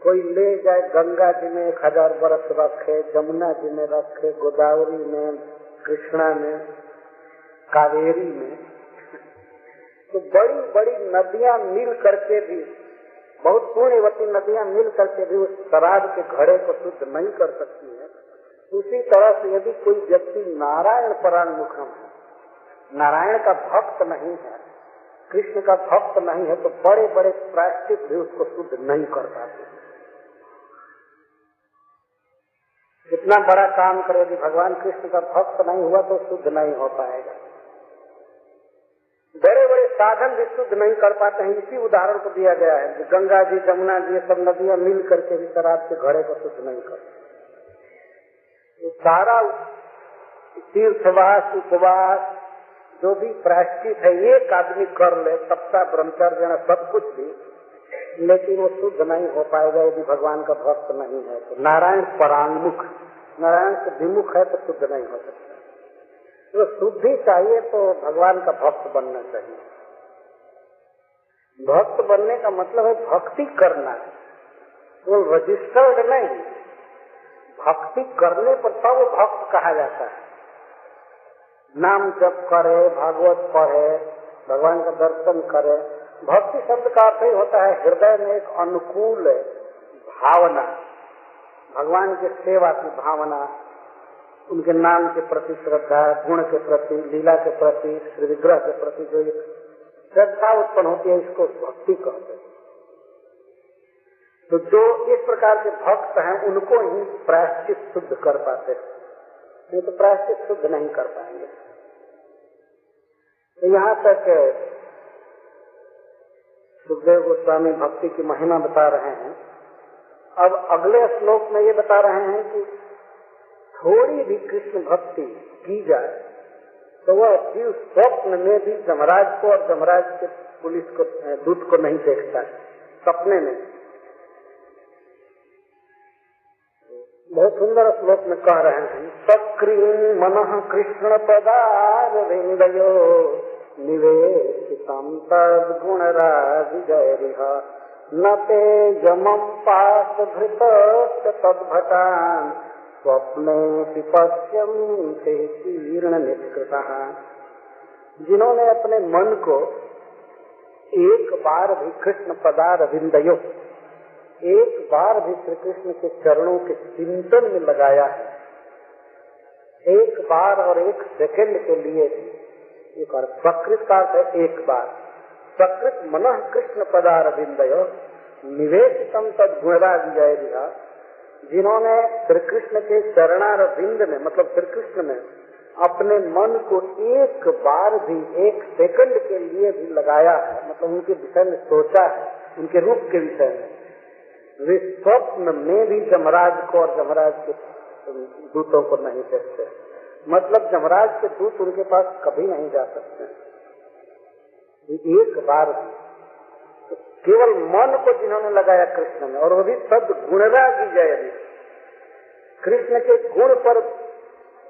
कोई ले जाए गंगा जी में 1000 बरस रखे, जमुना जी में रखे, गोदावरी में, कृष्णा में, कावेरी में, तो बड़ी बड़ी नदियां मिल करके भी, बहुत पुण्यवती नदियां मिल करके भी उस शराब के घड़े को शुद्ध नहीं कर सकती है। उसी तरह से यदि कोई व्यक्ति नारायण पराङ्मुखम है, नारायण का भक्त नहीं है, कृष्ण का भक्त नहीं है, तो बड़े बड़े प्रायश्चित भी उसको शुद्ध नहीं कर पाते। कितना बड़ा काम करे, यदि भगवान कृष्ण का भक्त नहीं हुआ तो शुद्ध नहीं हो पाएगा। बड़े बड़े साधन भी शुद्ध नहीं कर पाते हैं। इसी उदाहरण को दिया गया है कि गंगा जी, जमुना जी, ये सब नदियां मिल करके भी शराब के घड़े को शुद्ध नहीं करते। तो सारा तीर्थवास, उपवास, जो भी प्रायश्चित है, एक आदमी कर ले, सप्ताह ब्रह्मचर्य सब कुछ भी, लेकिन वो शुद्ध नहीं हो पाएगा यदि भगवान का भक्त नहीं है। तो नारायण पराङ्मुख, नारायण से विमुख है तो शुद्ध नहीं हो सकता। तो शुद्धि चाहिए तो भगवान का भक्त बनना चाहिए। भक्त बनने का मतलब है भक्ति करना, वो रजिस्टर्ड नहीं। भक्ति करने पर तब वो भक्त कहा जाता है। नाम जप करे, भागवत पढ़े, भगवान का दर्शन करे। भक्ति शब्द का अर्थ ही होता है हृदय में एक अनुकूल भावना, भगवान की सेवा की भावना, उनके नाम के प्रति श्रद्धा, गुण के प्रति, लीला के प्रति, श्री विग्रह के प्रति जो श्रद्धा उत्पन्न होती है, इसको भक्ति कहते हैं। तो जो इस प्रकार के भक्त हैं उनको ही प्रायश्चित शुद्ध कर पाते हैं, नहीं तो प्रायश्चित शुद्ध नहीं कर पाएंगे। तो यहाँ तक सुखदेव गोस्वामी भक्ति की महिमा बता रहे हैं। अब अगले श्लोक में ये बता रहे हैं कि थोड़ी भी कृष्ण भक्ति की जाए तो वह जीव स्वप्न में भी जमराज को और जमराज के पुलिस को, दूत को नहीं देखता है, सपने में। बहुत सुंदर श्लोक में कह रहे हैं, सक्रिय मनः कृष्ण पदारविंदयो निवेशितं तद्गुणराज जयरिह न ते यमं पास भृतश्च तद्भटान् स्वप्ने पश्यन्ते तीर्ण निष्कृतः। जिन्होंने अपने मन को एक बार भी कृष्ण पदारविंदयो, एक बार भी श्री कृष्ण के चरणों के चिंतन में लगाया है, एक बार और एक सेकंड के लिए भी, एक बार प्रकृत का अर्थ है एक बार, प्रकृत मनः कृष्ण पदारविंदयो निवेशितम तद्गुणराज जयरिहा। जिन्होंने श्री कृष्ण के चरणारविंद में, मतलब श्री कृष्ण में अपने मन को एक बार भी, एक सेकंड के लिए भी लगाया है, मतलब उनके विषय में सोचा है, उनके रूप के विषय में, वे स्वप्न में भी जमराज को और जमराज के दूतों को नहीं देखते। मतलब जमराज के दूत उनके पास कभी नहीं जा सकते। एक बार तो केवल मन को जिन्होंने लगाया कृष्ण में, और वो भी सद गुणरागी जय, कृष्ण के गुण पर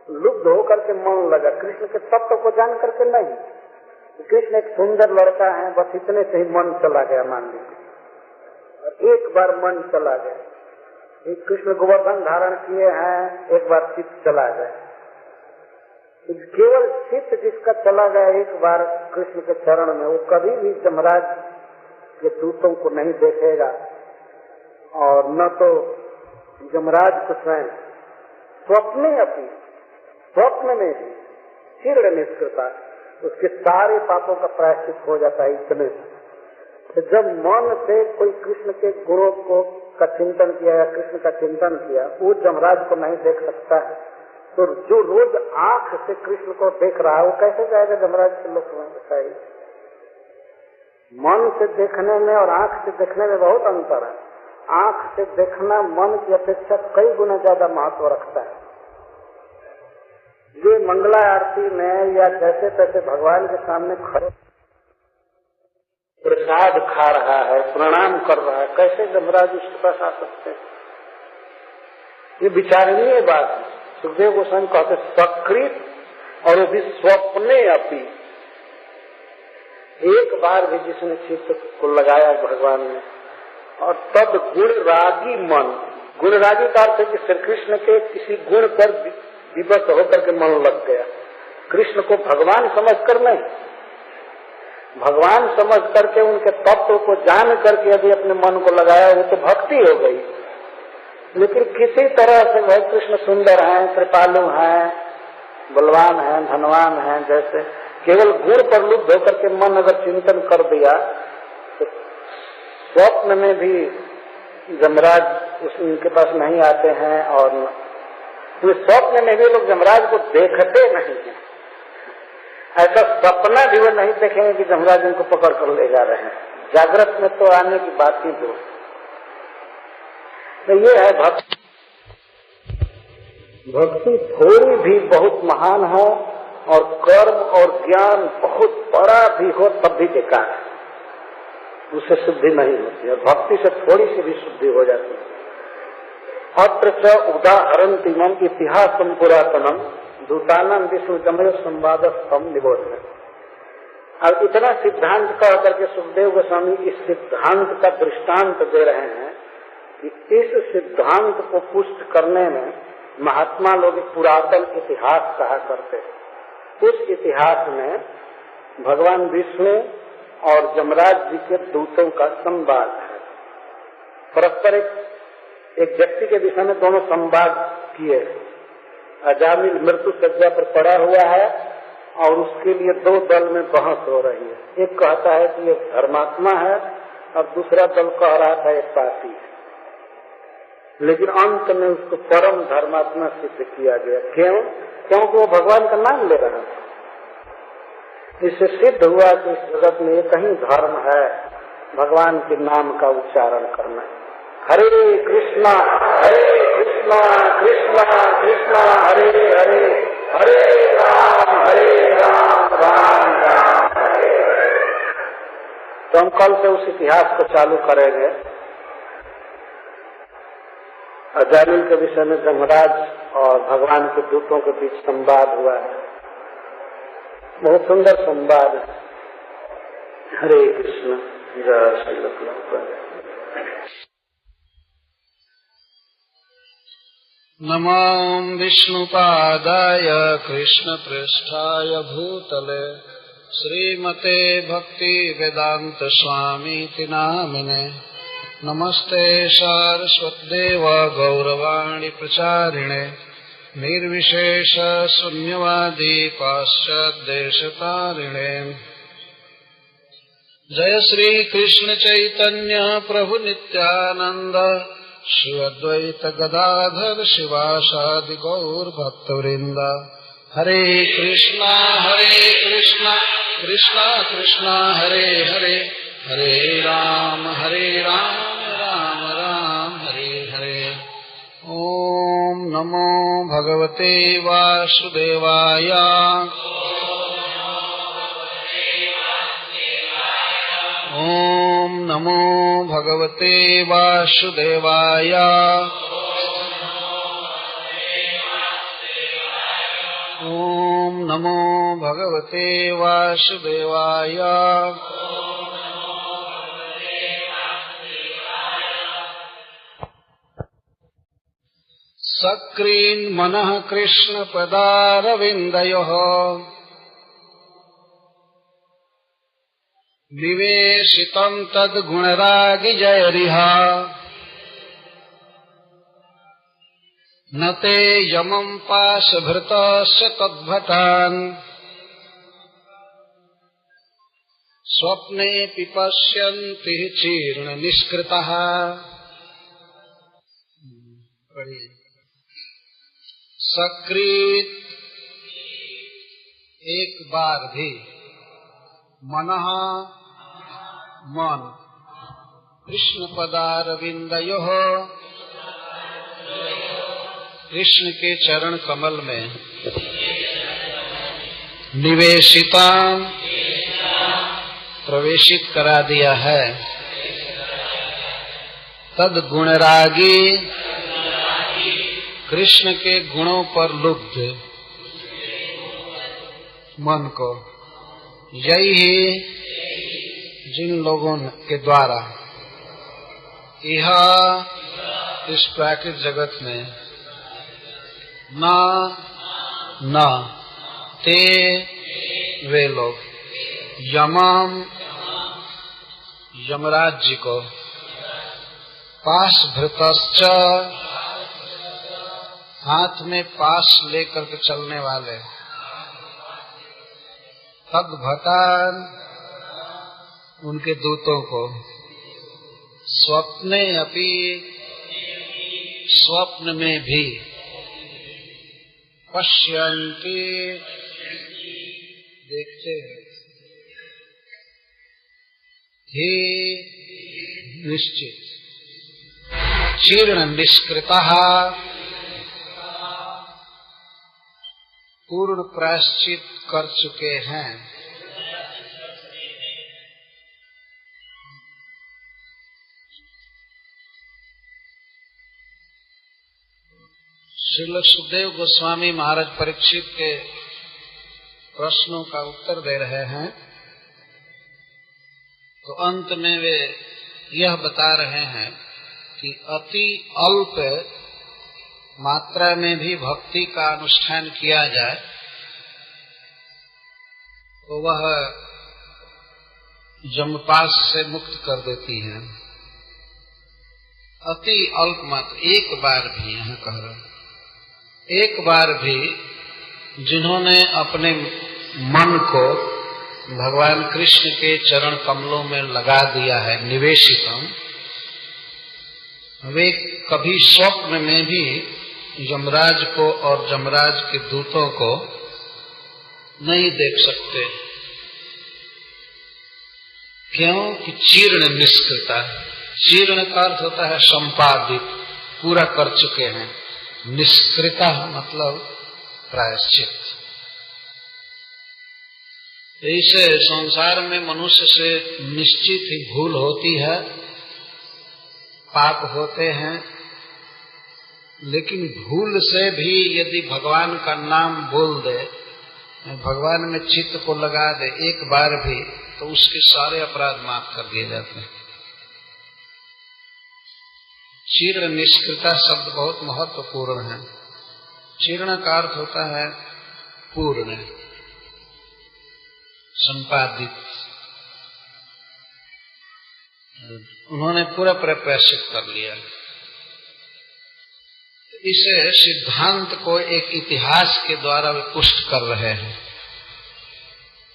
लुब्ध होकर के मन लगा, कृष्ण के तत्व को जान करके नहीं। कृष्ण एक सुंदर लड़का है, बस इतने से ही मन चला गया मान लीजिए। एक बार मन चला गया, कृष्ण गोवर्धन धारण किए हैं, एक बार चित्त चला गया। केवल चित्त जिसका चला गया एक बार कृष्ण के चरण में, वो कभी भी यमराज के दूतों को नहीं देखेगा, और न तो यमराज को स्वयं स्वप्न में भी चिर निष्कृता, उसके सारे पापों का प्रायश्चित हो जाता है। इतने तो जब मन से कोई कृष्ण के गुरु को का चिंतन किया या कृष्ण का चिंतन किया, वो यमराज को नहीं देख सकता है, तो जो रोज आंख से कृष्ण को देख रहा है वो कैसे जाएगा यमराज के लोक में? बताइए। मन से देखने में और आंख से देखने में बहुत अंतर है। आंख से देखना मन की अपेक्षा कई गुना ज्यादा महत्व रखता है। ये मंगला आरती में या जैसे तैसे भगवान के सामने खड़े प्रसाद खा रहा है, प्रणाम कर रहा है, कैसे यमराज उसके पास आ सकते हैं? ये विचारणीय बात है। सुखदेव गोस्वामी कहते सकृत और भी स्वप्ने अपी, एक बार भी जिसने चित्त को लगाया भगवान ने, और तद गुण रागी मन, गुण रागी का अर्थ है कि श्री कृष्ण के किसी गुण पर विवश होकर के मन लग गया। कृष्ण को भगवान समझकर नहीं, भगवान समझ करके उनके तत्व को जान करके यदि अपने मन को लगाया, वो तो भक्ति हो गई। लेकिन किसी तरह से वह कृष्ण सुंदर हैं, कृपालु हैं, बलवान हैं, धनवान हैं, जैसे केवल गुण पर लुब्ध होकर के मन अगर चिंतन कर दिया तो स्वप्न में भी यमराज उनके पास नहीं आते हैं, और स्वप्न में भी लोग यमराज को देखते नहीं हैं। ऐसा सपना भी वो नहीं देखेंगे कि यमराज उनको पकड़ कर ले जा रहे हैं। जागृत में तो आने की बात ही दो। तो ये है भक्ति। भक्ति थोड़ी भी बहुत महान हो और कर्म और ज्ञान बहुत बड़ा भी हो तब भी बेकार है, उससे शुद्धि नहीं होती। और भक्ति से थोड़ी सी भी शुद्धि हो जाती है। अत्र च उदाहरणतिमं इतिहासं पुरातनम दूतानां विष्णुतमय संवाद स्तम निबोधन। अब इतना सिद्धांत कह करके सुखदेव गोस्वामी इस सिद्धांत का दृष्टांत दे रहे हैं कि इस सिद्धांत को पुष्ट करने में महात्मा लोग पुरातन इतिहास कहा करते हैं। उस इतिहास में भगवान विष्णु और यमराज जी के दूतों का संवाद है। परस्पर एक व्यक्ति के विषय में दोनों संवाद किए। अजामिल मृत्यु सज्जा पर पड़ा हुआ है और उसके लिए दो दल में बहस हो रही है। एक कहता है कि ये धर्मात्मा है और दूसरा दल कह रहा था ये पापी है, लेकिन अंत में उसको परम धर्मात्मा सिद्ध किया गया। क्यों? क्योंकि वो भगवान का नाम ले रहा था। इससे सिद्ध हुआ कि इस जगत में एक ही धर्म है, भगवान के नाम का उच्चारण करना। हरे कृष्णा कृष्णा कृष्णा हरे हरे, हरे राम राम राम हरे हरे। तो हम कल से उस इतिहास को चालू करेंगे। अजामिल के विषय में यमराज और भगवान के दूतों के बीच संवाद हुआ है। बहुत सुंदर संवाद। हरे कृष्ण। जय श्री कृष्ण। नमो विष्णुपादाय कृष्णपृष्ठाय भूतले श्रीमते भक्ति वेदांत स्वामीति नामिने। नमस्ते सारस्वतदेव गौरवाणी प्रचारिणे निर्विशेष शून्यवादी पाश्चादेशतारिणे। जय श्री कृष्ण चैतन्य प्रभु नित्यानंद श्री अद्वैत गदाधर शिवासादि गौर भक्तवृंद। हरे कृष्णा कृष्णा कृष्णा हरे हरे, हरे राम राम राम हरे हरे। ओम नमो भगवते वासुदेवाय। ओम नमो भगवते वासुदेवाय। ओम नमो भगवते वासुदेवाय। सक्रीन् मनः कृष्ण पदारविन्दयोः विवेशितं तद्गुणरागिजयरिह न ते यमं पाशभृतस्य तद्भटान् स्वप्नेऽपि पश्यन्ति चीर्णनिष्कृतः। सकृत एक बार भी, मनः मन, कृष्ण पदारविंदयोः कृष्ण के चरण कमल में, निवेशिता प्रवेशित करा दिया है, तद गुणरागी कृष्ण के गुणों पर लुब्ध मन को, यही जिन लोगों के द्वारा यह इस प्राकृत जगत में न ते वे लोग यमराज जी को, पास भृतश्च हाथ में पास लेकर के चलने वाले, तद्भटान उनके दूतों को, स्वप्ने अपि स्वप्न में भी, पश्यन्ति देखते हैं, हे निश्चित, चीर्ण निष्कृतः पूर्ण प्रायश्चित कर चुके हैं। श्रील सुखदेव गोस्वामी महाराज परीक्षित के प्रश्नों का उत्तर दे रहे हैं, तो अंत में वे यह बता रहे हैं कि अति अल्प मात्रा में भी भक्ति का अनुष्ठान किया जाए तो वह यमपाश से मुक्त कर देती है। अति अल्प मात्र, एक बार भी, यहाँ कह रहे, एक बार भी जिन्होंने अपने मन को भगवान कृष्ण के चरण कमलों में लगा दिया है, निवेशितम, वे कभी स्वप्न में भी यमराज को और यमराज के दूतों को नहीं देख सकते। क्यों कि चीर्ण निष्कृता, चीर्ण का अर्थ होता है संपादित, पूरा कर चुके हैं, निष्कृता मतलब प्रायश्चित। ऐसे संसार में मनुष्य से निश्चित ही भूल होती है, पाप होते हैं, लेकिन भूल से भी यदि भगवान का नाम बोल दे, भगवान में चित्त को लगा दे एक बार भी, तो उसके सारे अपराध माफ कर दिए जाते हैं। चीर्ण निष्कृता शब्द बहुत महत्वपूर्ण है। चीर्ण का अर्थ होता है पूर्ण, संपादित। उन्होंने पूरा प्रायश्चित कर लिया। इस सिद्धांत को एक इतिहास के द्वारा वे पुष्ट कर रहे हैं।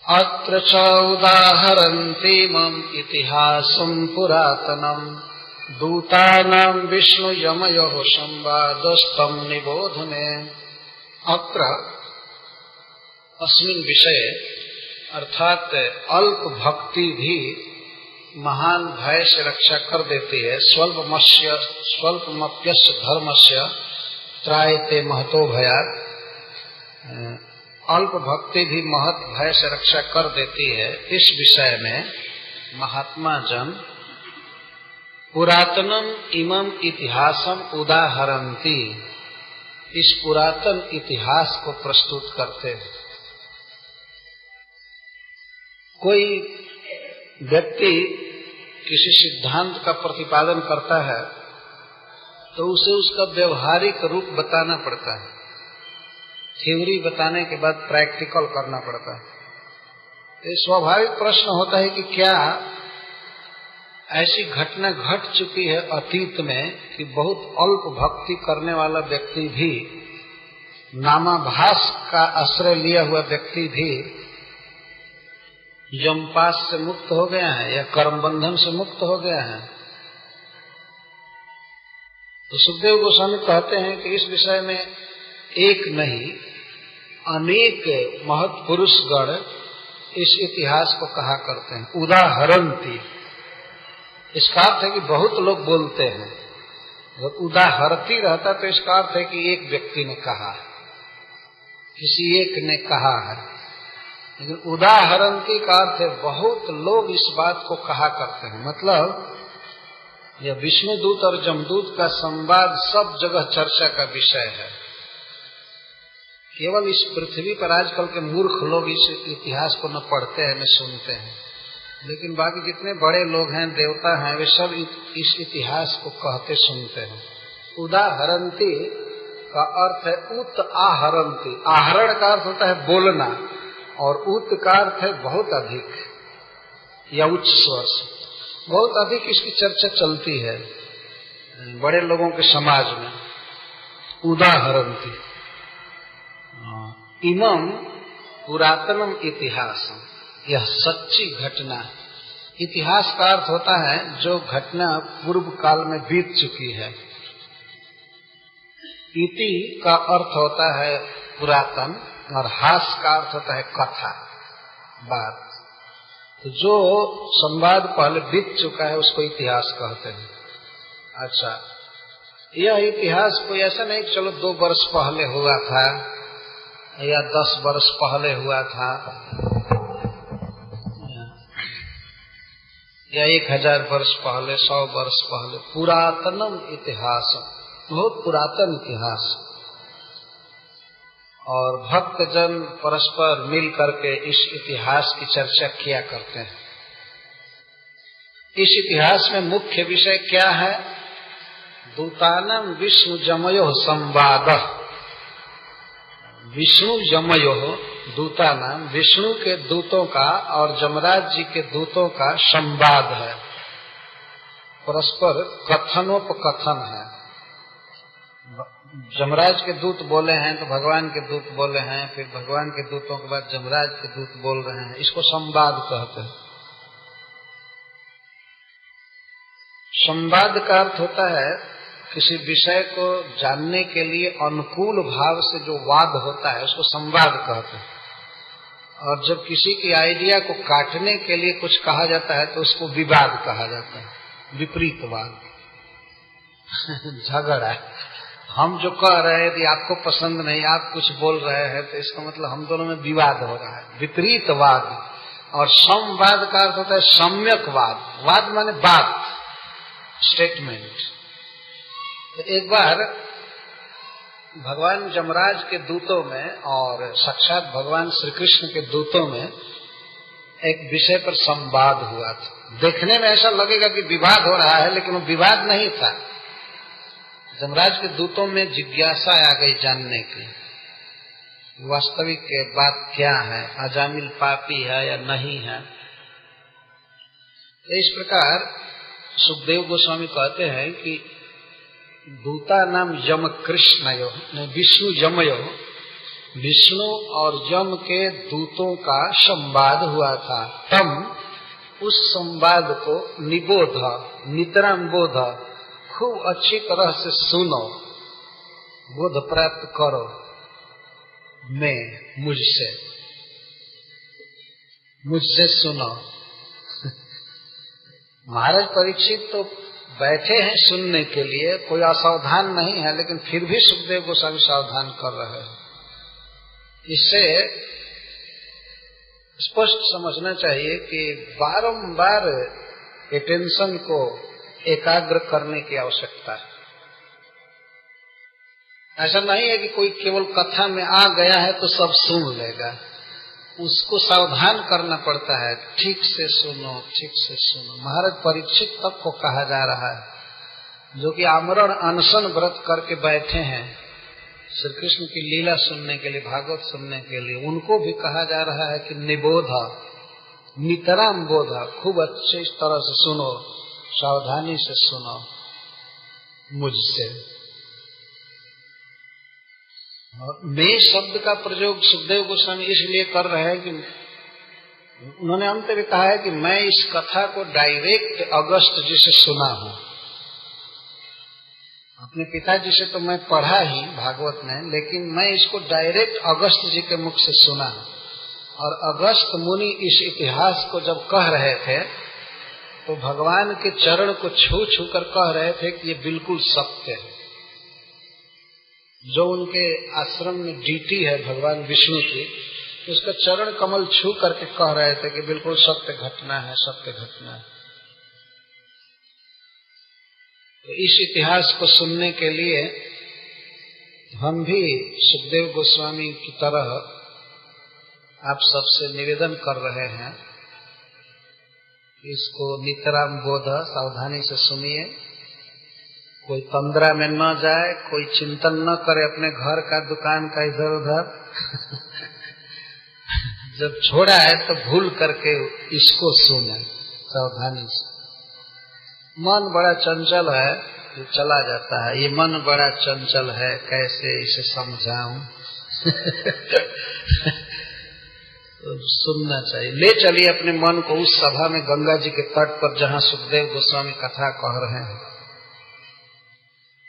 अत्र च उदाहरन्तीमं इतिहासं पुरातनम् दूतानां विष्णु यमयोः संवादस्तं निबोधने। अत्र अस्मिन् विषये अर्थात अल्प भक्ति भी महान भय से रक्षा कर देती है। स्वल्पमप्यस्य धर्मस्य त्रायते महतो भयात्। अल्प भक्ति भी महत भय से रक्षा कर देती है। इस विषय में महात्मा जन पुरातनम इमम इतिहासम उदाहरन्ति, इस पुरातन इतिहास को प्रस्तुत करते हैं। कोई व्यक्ति किसी सिद्धांत का प्रतिपादन करता है तो उसे उसका व्यवहारिक रूप बताना पड़ता है। थ्योरी बताने के बाद प्रैक्टिकल करना पड़ता है। तो स्वाभाविक प्रश्न होता है कि क्या ऐसी घटना घट चुकी है अतीत में कि बहुत अल्प भक्ति करने वाला व्यक्ति भी, नामाभास का आश्रय लिया हुआ व्यक्ति भी यमपाश से मुक्त हो गया है या कर्म बंधन से मुक्त हो गया है? तो सुखदेव गोस्वामी कहते हैं कि इस विषय में एक नहीं अनेक महत्पुरुषगण इस इतिहास को कहा करते हैं। उदाहरणति, इसका अर्थ है कि बहुत लोग बोलते हैं। जब उदाहरती रहता तो इसका अर्थ है कि एक व्यक्ति ने कहा, किसी एक ने कहा है। लेकिन उदाहरणति का अर्थ है बहुत लोग इस बात को कहा करते हैं। मतलब यह विष्णुदूत और जमदूत का संवाद सब जगह चर्चा का विषय है। केवल इस पृथ्वी पर आजकल के मूर्ख लोग इस इतिहास को न पढ़ते हैं न सुनते हैं, लेकिन बाकी जितने बड़े लोग हैं, देवता हैं, वे सब इस इतिहास को कहते सुनते हैं। उदाहरणति का अर्थ है उत आहरन्ति। आहरण का अर्थ होता है बोलना और उत का अर्थ है बहुत अधिक या उच्च स्वर से। बहुत अधिक इसकी चर्चा चलती है बड़े लोगों के समाज में। उदाहरणति इमम पुरातनम इतिहासम, यह सच्ची घटना। इतिहास का अर्थ होता है जो घटना पूर्व काल में बीत चुकी है। इति का अर्थ होता है पुरातन और हास का अर्थ होता है कथा, बात। तो जो संवाद पहले बीत चुका है उसको इतिहास कहते हैं। अच्छा, यह इतिहास कोई ऐसा नहीं चलो 2 वर्ष पहले हुआ था या 10 वर्ष पहले हुआ था या 1000 वर्ष पहले, 100 वर्ष पहले। पुरातनम इतिहास, बहुत पुरातन इतिहास। और भक्तजन परस्पर मिल करके इस इतिहास की चर्चा किया करते हैं। इस इतिहास में मुख्य विषय क्या है? दूतानाम विष्णु जमयो संवाद। विष्णु जमयो दूता नाम, विष्णु के दूतों का और जमराज जी के दूतों का संवाद है, परस्पर कथनोपकथन है। जमराज के दूत बोले हैं तो भगवान के दूत बोले हैं, फिर भगवान के दूतों के बाद जमराज के दूत बोल रहे हैं। इसको संवाद कहते हैं। संवाद का अर्थ होता है किसी विषय को जानने के लिए अनुकूल भाव से जो वाद होता है उसको संवाद कहते हैं। और जब किसी की आइडिया को काटने के लिए कुछ कहा जाता है तो उसको विवाद कहा जाता है, विपरीतवाद। झगड़ा, हम जो कह रहे हैं यदि आपको पसंद नहीं, आप कुछ बोल रहे हैं तो इसका मतलब हम दोनों में विवाद हो रहा है, विपरीतवाद। और संवाद का अर्थ होता है सम्यकवाद। वाद माने बात, स्टेटमेंट। तो एक बार भगवान जमराज के दूतों में और साक्षात भगवान श्री कृष्ण के दूतों में एक विषय पर संवाद हुआ था। देखने में ऐसा लगेगा कि विवाद हो रहा है, लेकिन वो विवाद नहीं था। जमराज के दूतों में जिज्ञासा आ गई जानने की वास्तविक बात क्या है, अजामिल पापी है या नहीं है। तो इस प्रकार सुखदेव गोस्वामी कहते हैं कि दूता नाम यम कृष्णयो, विष्णु यमयो, विष्णु और यम के दूतों का संवाद हुआ था। तम, उस संवाद को निबोध, नितराम बोध, खूब अच्छी तरह से सुनो, बोध प्राप्त करो मैं मुझसे सुनो। महाराज परीक्षित तो बैठे हैं सुनने के लिए, कोई असावधान नहीं है, लेकिन फिर भी सुखदेव गोस्वामी सावधान कर रहे हैं। इससे स्पष्ट समझना चाहिए कि बारंबार अटेंशन को एकाग्र करने की आवश्यकता है। ऐसा नहीं है कि कोई केवल कथा में आ गया है तो सब सुन लेगा, उसको सावधान करना पड़ता है। ठीक से सुनो, ठीक से सुनो। महाराज परीक्षित तक को कहा जा रहा है, जो कि आमरण अनशन व्रत करके बैठे हैं श्री कृष्ण की लीला सुनने के लिए, भागवत सुनने के लिए, उनको भी कहा जा रहा है कि निबोधा, नितराम बोधा, खूब अच्छे इस तरह से सुनो, सावधानी से सुनो मुझसे। मैं शब्द का प्रयोग सुखदेव गोस्वामी इसलिए कर रहे हैं कि उन्होंने अंत में कहा है कि मैं इस कथा को डायरेक्ट अगस्त जी से सुना हूं। अपने पिताजी से तो मैं पढ़ा ही भागवत में, लेकिन मैं इसको डायरेक्ट अगस्त जी के मुख से सुना हूं। और अगस्त मुनि इस इतिहास को जब कह रहे थे तो भगवान के चरण को छू छू कर कह रहे थे कि ये बिल्कुल सत्य है। जो उनके आश्रम में ड्यूटी है भगवान विष्णु की, उसका चरण कमल छू करके कह रहे थे कि बिल्कुल सत्य घटना है, सत्य घटना है। तो इस इतिहास को सुनने के लिए हम भी सुखदेव गोस्वामी की तरह आप सबसे निवेदन कर रहे हैं, इसको नितराम बोध, सावधानी से सुनिए, कोई तंद्रा में न जाए, कोई चिंतन न करे अपने घर का, दुकान का, इधर उधर जब छोड़ा है तो भूल करके इसको सुने सावधानी से। मन बड़ा चंचल है, ये चला जाता है, ये मन बड़ा चंचल है, कैसे इसे समझाऊं तो सुनना चाहिए। ले चलिए अपने मन को उस सभा में, गंगा जी के तट पर, जहाँ सुखदेव गोस्वामी कथा कह रहे हैं।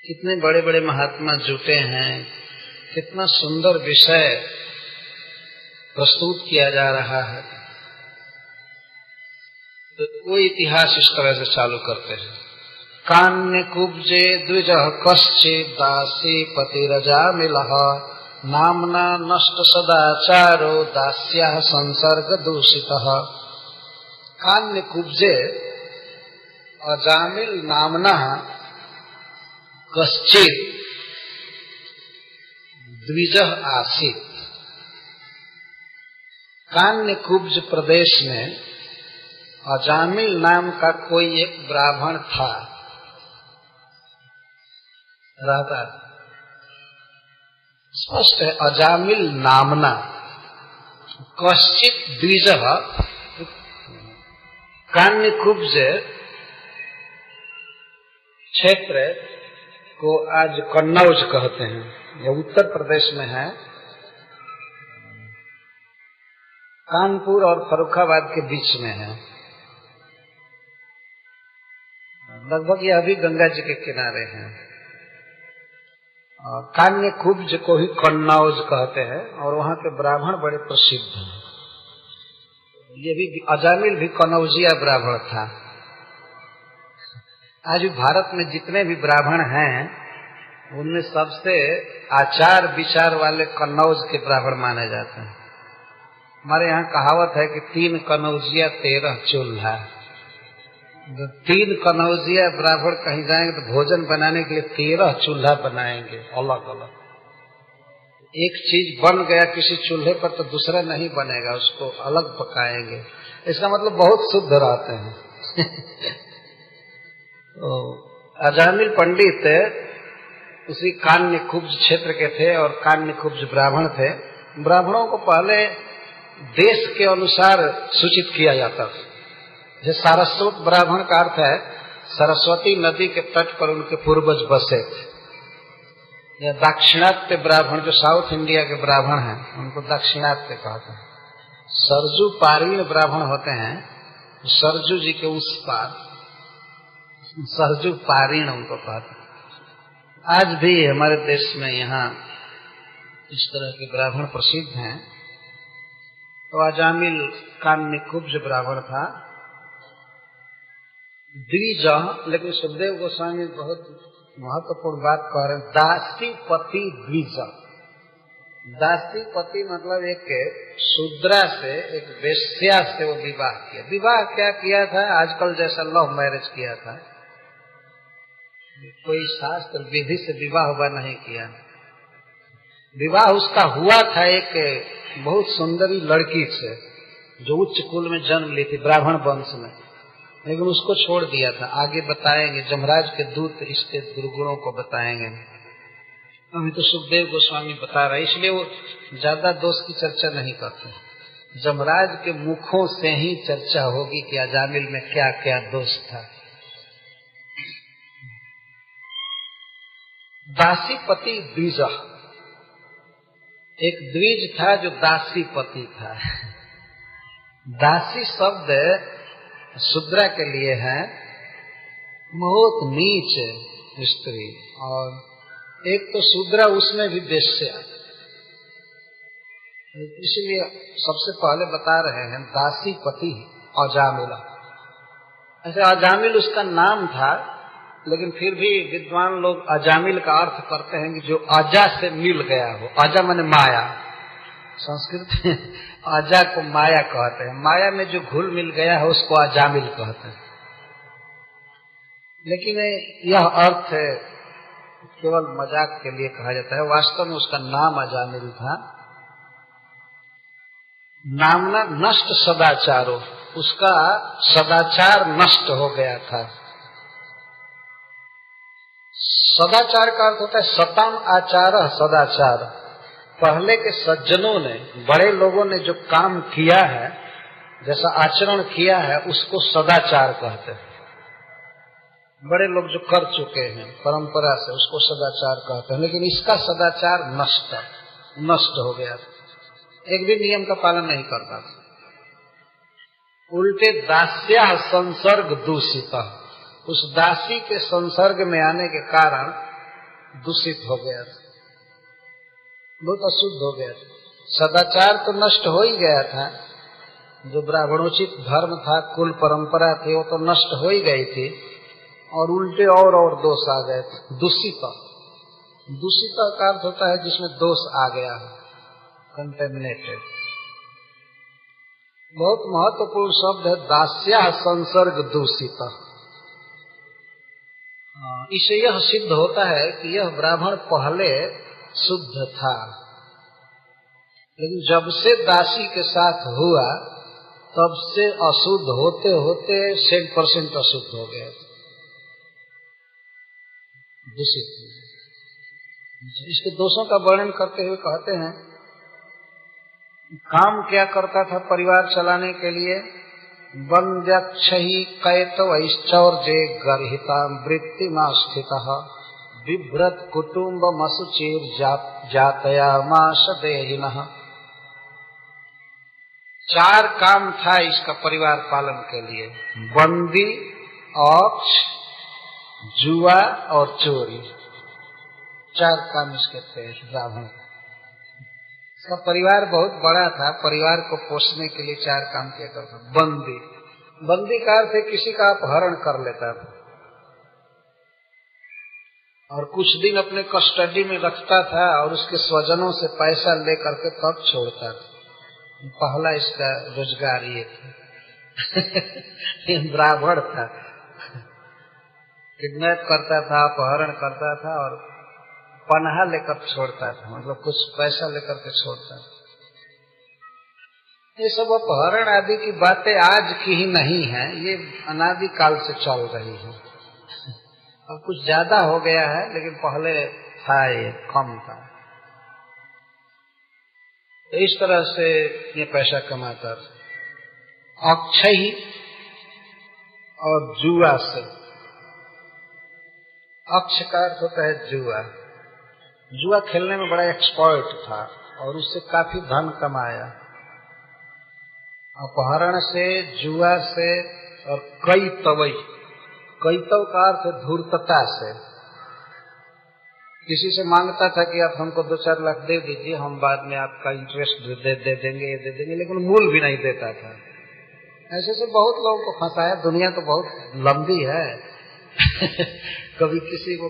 कितने बड़े बड़े महात्मा जुटे हैं, कितना सुंदर विषय प्रस्तुत किया जा रहा है। तो वो इतिहास इस तरह से चालू करते हैं। कान्य कुब्जे द्विज कश्चित् दासी पतिरजा मिलः नामना नष्ट सदाचारो दास्या संसर्ग दूषितः। कान्य कुब्जे अजामिल नामना कश्चित् द्विज आसीत्। कान्य कुब्ज प्रदेश में अजामिल नाम का कोई एक ब्राह्मण था, रहता। स्पष्ट है, अजामिल नामना कश्चित् द्विज। कान्य कुब्ज क्षेत्र को आज कन्नौज कहते हैं, यह उत्तर प्रदेश में है। कानपुर और फर्रुखाबाद के बीच में है, लगभग यह अभी गंगा जी के किनारे हैं। कान्य कुब्ज को ही कन्नौज कहते हैं और वहाँ के ब्राह्मण बड़े प्रसिद्ध हैं। ये भी अजामिल भी कन्नौजिया ब्राह्मण था। आज भी भारत में जितने भी ब्राह्मण हैं उनमें सबसे आचार विचार वाले कन्नौज के ब्राह्मण माने जाते हैं। हमारे यहाँ कहावत है कि 3 कन्नौजिया 13 चूल्हा। 3 कन्नौजिया ब्राह्मण कहीं जाएंगे तो भोजन बनाने के लिए 13 चूल्हा बनाएंगे अलग अलग। एक चीज बन गया किसी चूल्हे पर तो दूसरा नहीं बनेगा, उसको अलग पकाएंगे। इसका मतलब बहुत शुद्ध रहते हैं। तो अजामिल पंडित उसी कान्य कुब्ज क्षेत्र के थे और कान्य कुब्ज ब्राह्मण थे। ब्राह्मणों को पहले देश के अनुसार सूचित किया जाता था। जैसे सारस्वत ब्राह्मण का अर्थ है सरस्वती नदी के तट पर उनके पूर्वज बसे थे। या दाक्षिणात्य ब्राह्मण, जो साउथ इंडिया के ब्राह्मण हैं, उनको दाक्षिणात्य कहते हैं। सरजू पारीण ब्राह्मण होते हैं, सरजू जी के उस पार, सरजू पारीण उनको कहते हैं। आज भी हमारे देश में यहाँ इस तरह के ब्राह्मण प्रसिद्ध हैं। तो अजामिल कान्य कुब्ज ब्राह्मण था, द्विज। लेकिन सुखदेव गोस्वामी बहुत महत्वपूर्ण बात कह रहे हैं, दासी पति द्विज। दासी पति मतलब एक शूद्रा से, एक वेश्या से वो विवाह किया। विवाह क्या किया था? आजकल जैसा लव मैरिज किया था, कोई शास्त्र विधि से विवाह हुआ नहीं किया। विवाह उसका हुआ था एक बहुत सुंदरी लड़की से जो उच्च कुल में जन्म ली थी, ब्राह्मण वंश में, लेकिन उसको छोड़ दिया था। आगे बताएंगे, जमराज के दूत इसके दुर्गुणों को बताएंगे। अभी तो सुखदेव गोस्वामी बता रहे, इसलिए वो ज्यादा दोष की चर्चा नहीं करते। जमराज के मुखों से ही चर्चा होगी कि अजामिल में क्या क्या दोष था। दासी पति द्विज, एक द्विज था जो दासी पति था। दासी शब्द शूद्रा के लिए है, बहुत नीच स्त्री, और एक तो शूद्रा उसमें भी वेश्या। इसलिए सबसे पहले बता रहे हैं दासी पति अजामिला। ऐसे अजामिल उसका नाम था, लेकिन फिर भी विद्वान लोग अजामिल का अर्थ करते हैं कि जो अजा से मिल गया हो। अजा माने माया, संस्कृत में अजा को माया कहते हैं। माया में जो घुल मिल गया है उसको अजामिल कहते हैं। लेकिन यह अर्थ केवल मजाक के लिए कहा जाता है, वास्तव में उसका नाम अजामिल था। नामना नष्ट सदाचारो, उसका सदाचार नष्ट हो गया था। सदाचार का अर्थ होता है सतम आचार सदाचार। पहले के सज्जनों ने, बड़े लोगों ने जो काम किया है, जैसा आचरण किया है, उसको सदाचार कहते हैं। बड़े लोग जो कर चुके हैं परंपरा से, उसको सदाचार कहते हैं। लेकिन इसका सदाचार नष्ट हो गया, एक भी नियम का पालन नहीं करता। उल्टे दास्या संसर्ग दूषित, उस दासी के संसर्ग में आने के कारण दूषित हो गया था, बहुत अशुद्ध हो गया था। सदाचार तो नष्ट हो ही गया था, जो ब्राह्मणोचित धर्म था, कुल परंपरा थी, वो तो नष्ट हो ही गई थी, और उल्टे और दोष आ गए थे। दूषित का अर्थ होता है जिसमें दोष आ गया है, कंटेमिनेटेड। बहुत महत्वपूर्ण शब्द है दास्या संसर्ग दूषित। इससे यह सिद्ध होता है कि यह ब्राह्मण पहले शुद्ध था, लेकिन जब से दासी के साथ हुआ तब से अशुद्ध होते होते 100% अशुद्ध हो गया, दूषित। इसके दोषों का वर्णन करते हुए कहते हैं, काम क्या करता था परिवार चलाने के लिए? वन्द्यक्षहि कैतवैश्चौर्ये गर्हिता वृत्तिमा स्थितः बिभ्रत कुटुम्बमशुचिर जातयामास देहिनः। 4 काम था इसका परिवार पालन के लिए, बंदी, औक्ष, जुआ और चोरी। 4 काम इसके थे ब्राह्मण। इसका परिवार बहुत बड़ा था, परिवार को पोषने के लिए 4 काम किया करता। बंदी का अर्थ है किसी का अपहरण कर लेता था और कुछ दिन अपने कस्टडी में रखता था और उसके स्वजनों से पैसा लेकर के तब छोड़ता था। पहला इसका रोजगार ये था। ब्राह्मण था, किडनैप करता था, अपहरण करता था और पनाह लेकर छोड़ता था, मतलब कुछ पैसा लेकर के छोड़ता था। ये सब अपहरण आदि की बातें आज की ही नहीं है, ये अनादि काल से चल रही है। अब कुछ ज्यादा हो गया है, लेकिन पहले था, ये कम था। तो इस तरह से ये पैसा कमाता था। अक्षय और जुआ से, अक्ष का अर्थ होता है जुआ। जुआ खेलने में बड़ा एक्सपर्ट था और उससे काफी धन कमाया। अपहरण से, जुआ से और कैतव का अर्थ धूर्तता से। किसी से मांगता था कि आप हमको 2-4 लाख दे दीजिए, हम बाद में आपका इंटरेस्ट दे देंगे, लेकिन मूल भी नहीं देता था। ऐसे से बहुत लोगों को फंसाया। दुनिया तो बहुत लंबी है। कभी किसी को,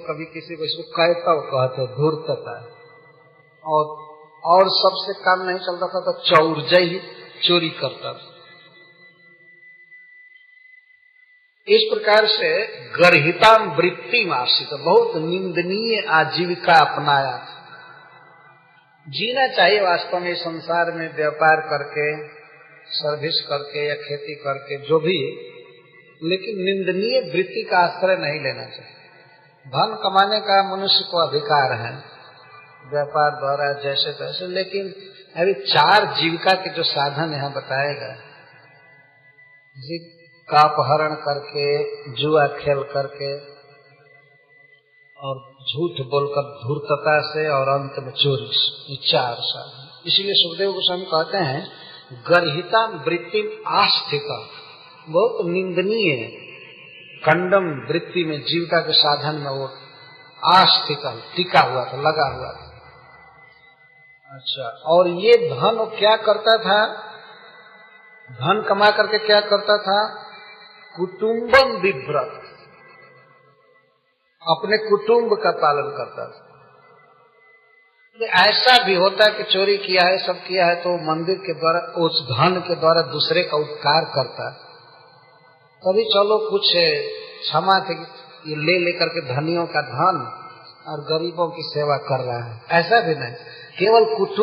इसको कैतव कहते, धूर्तता। और और सबसे काम नहीं चलता था तो चौरजई चोरी करता था। इस प्रकार से गर्हिताम वृत्ति मासित बहुत निंदनीय आजीविका अपनाया। जीना चाहिए वास्तव में संसार में, व्यापार करके, सर्विस करके या खेती करके, जो भी, लेकिन निंदनीय वृत्ति का आश्रय नहीं लेना चाहिए। धन कमाने का मनुष्य को अधिकार है व्यापार द्वारा जैसे तैसे, लेकिन अभी 4 जीविका के जो साधन यहाँ बताए गए, का अपहरण करके, जुआ खेल करके और झूठ बोलकर धूर्तता से और अंत में चोरी से, ये 4 साधन। इसलिए सुखदेव गोस्वामी कहते हैं गर्हिता वृत्ति आस्थिका, बहुत निंदनीय कंडम वृत्ति में, जीविका के साधन में वो आस्थिका टिका हुआ था, लगा हुआ था। अच्छा, और ये धन क्या करता था? धन कमा करके क्या करता था? कुटुंबम विभ्रत, अपने कुटुंब का पालन करता था। ऐसा भी होता है कि चोरी किया है, सब किया है, तो मंदिर के द्वारा, उस धन के द्वारा दूसरे का उपकार करता है। तभी चलो कुछ क्षमा थे, ये ले लेकर के धनियों का धन और गरीबों की सेवा कर रहा है, ऐसा भी नहीं, केवल कुटुंब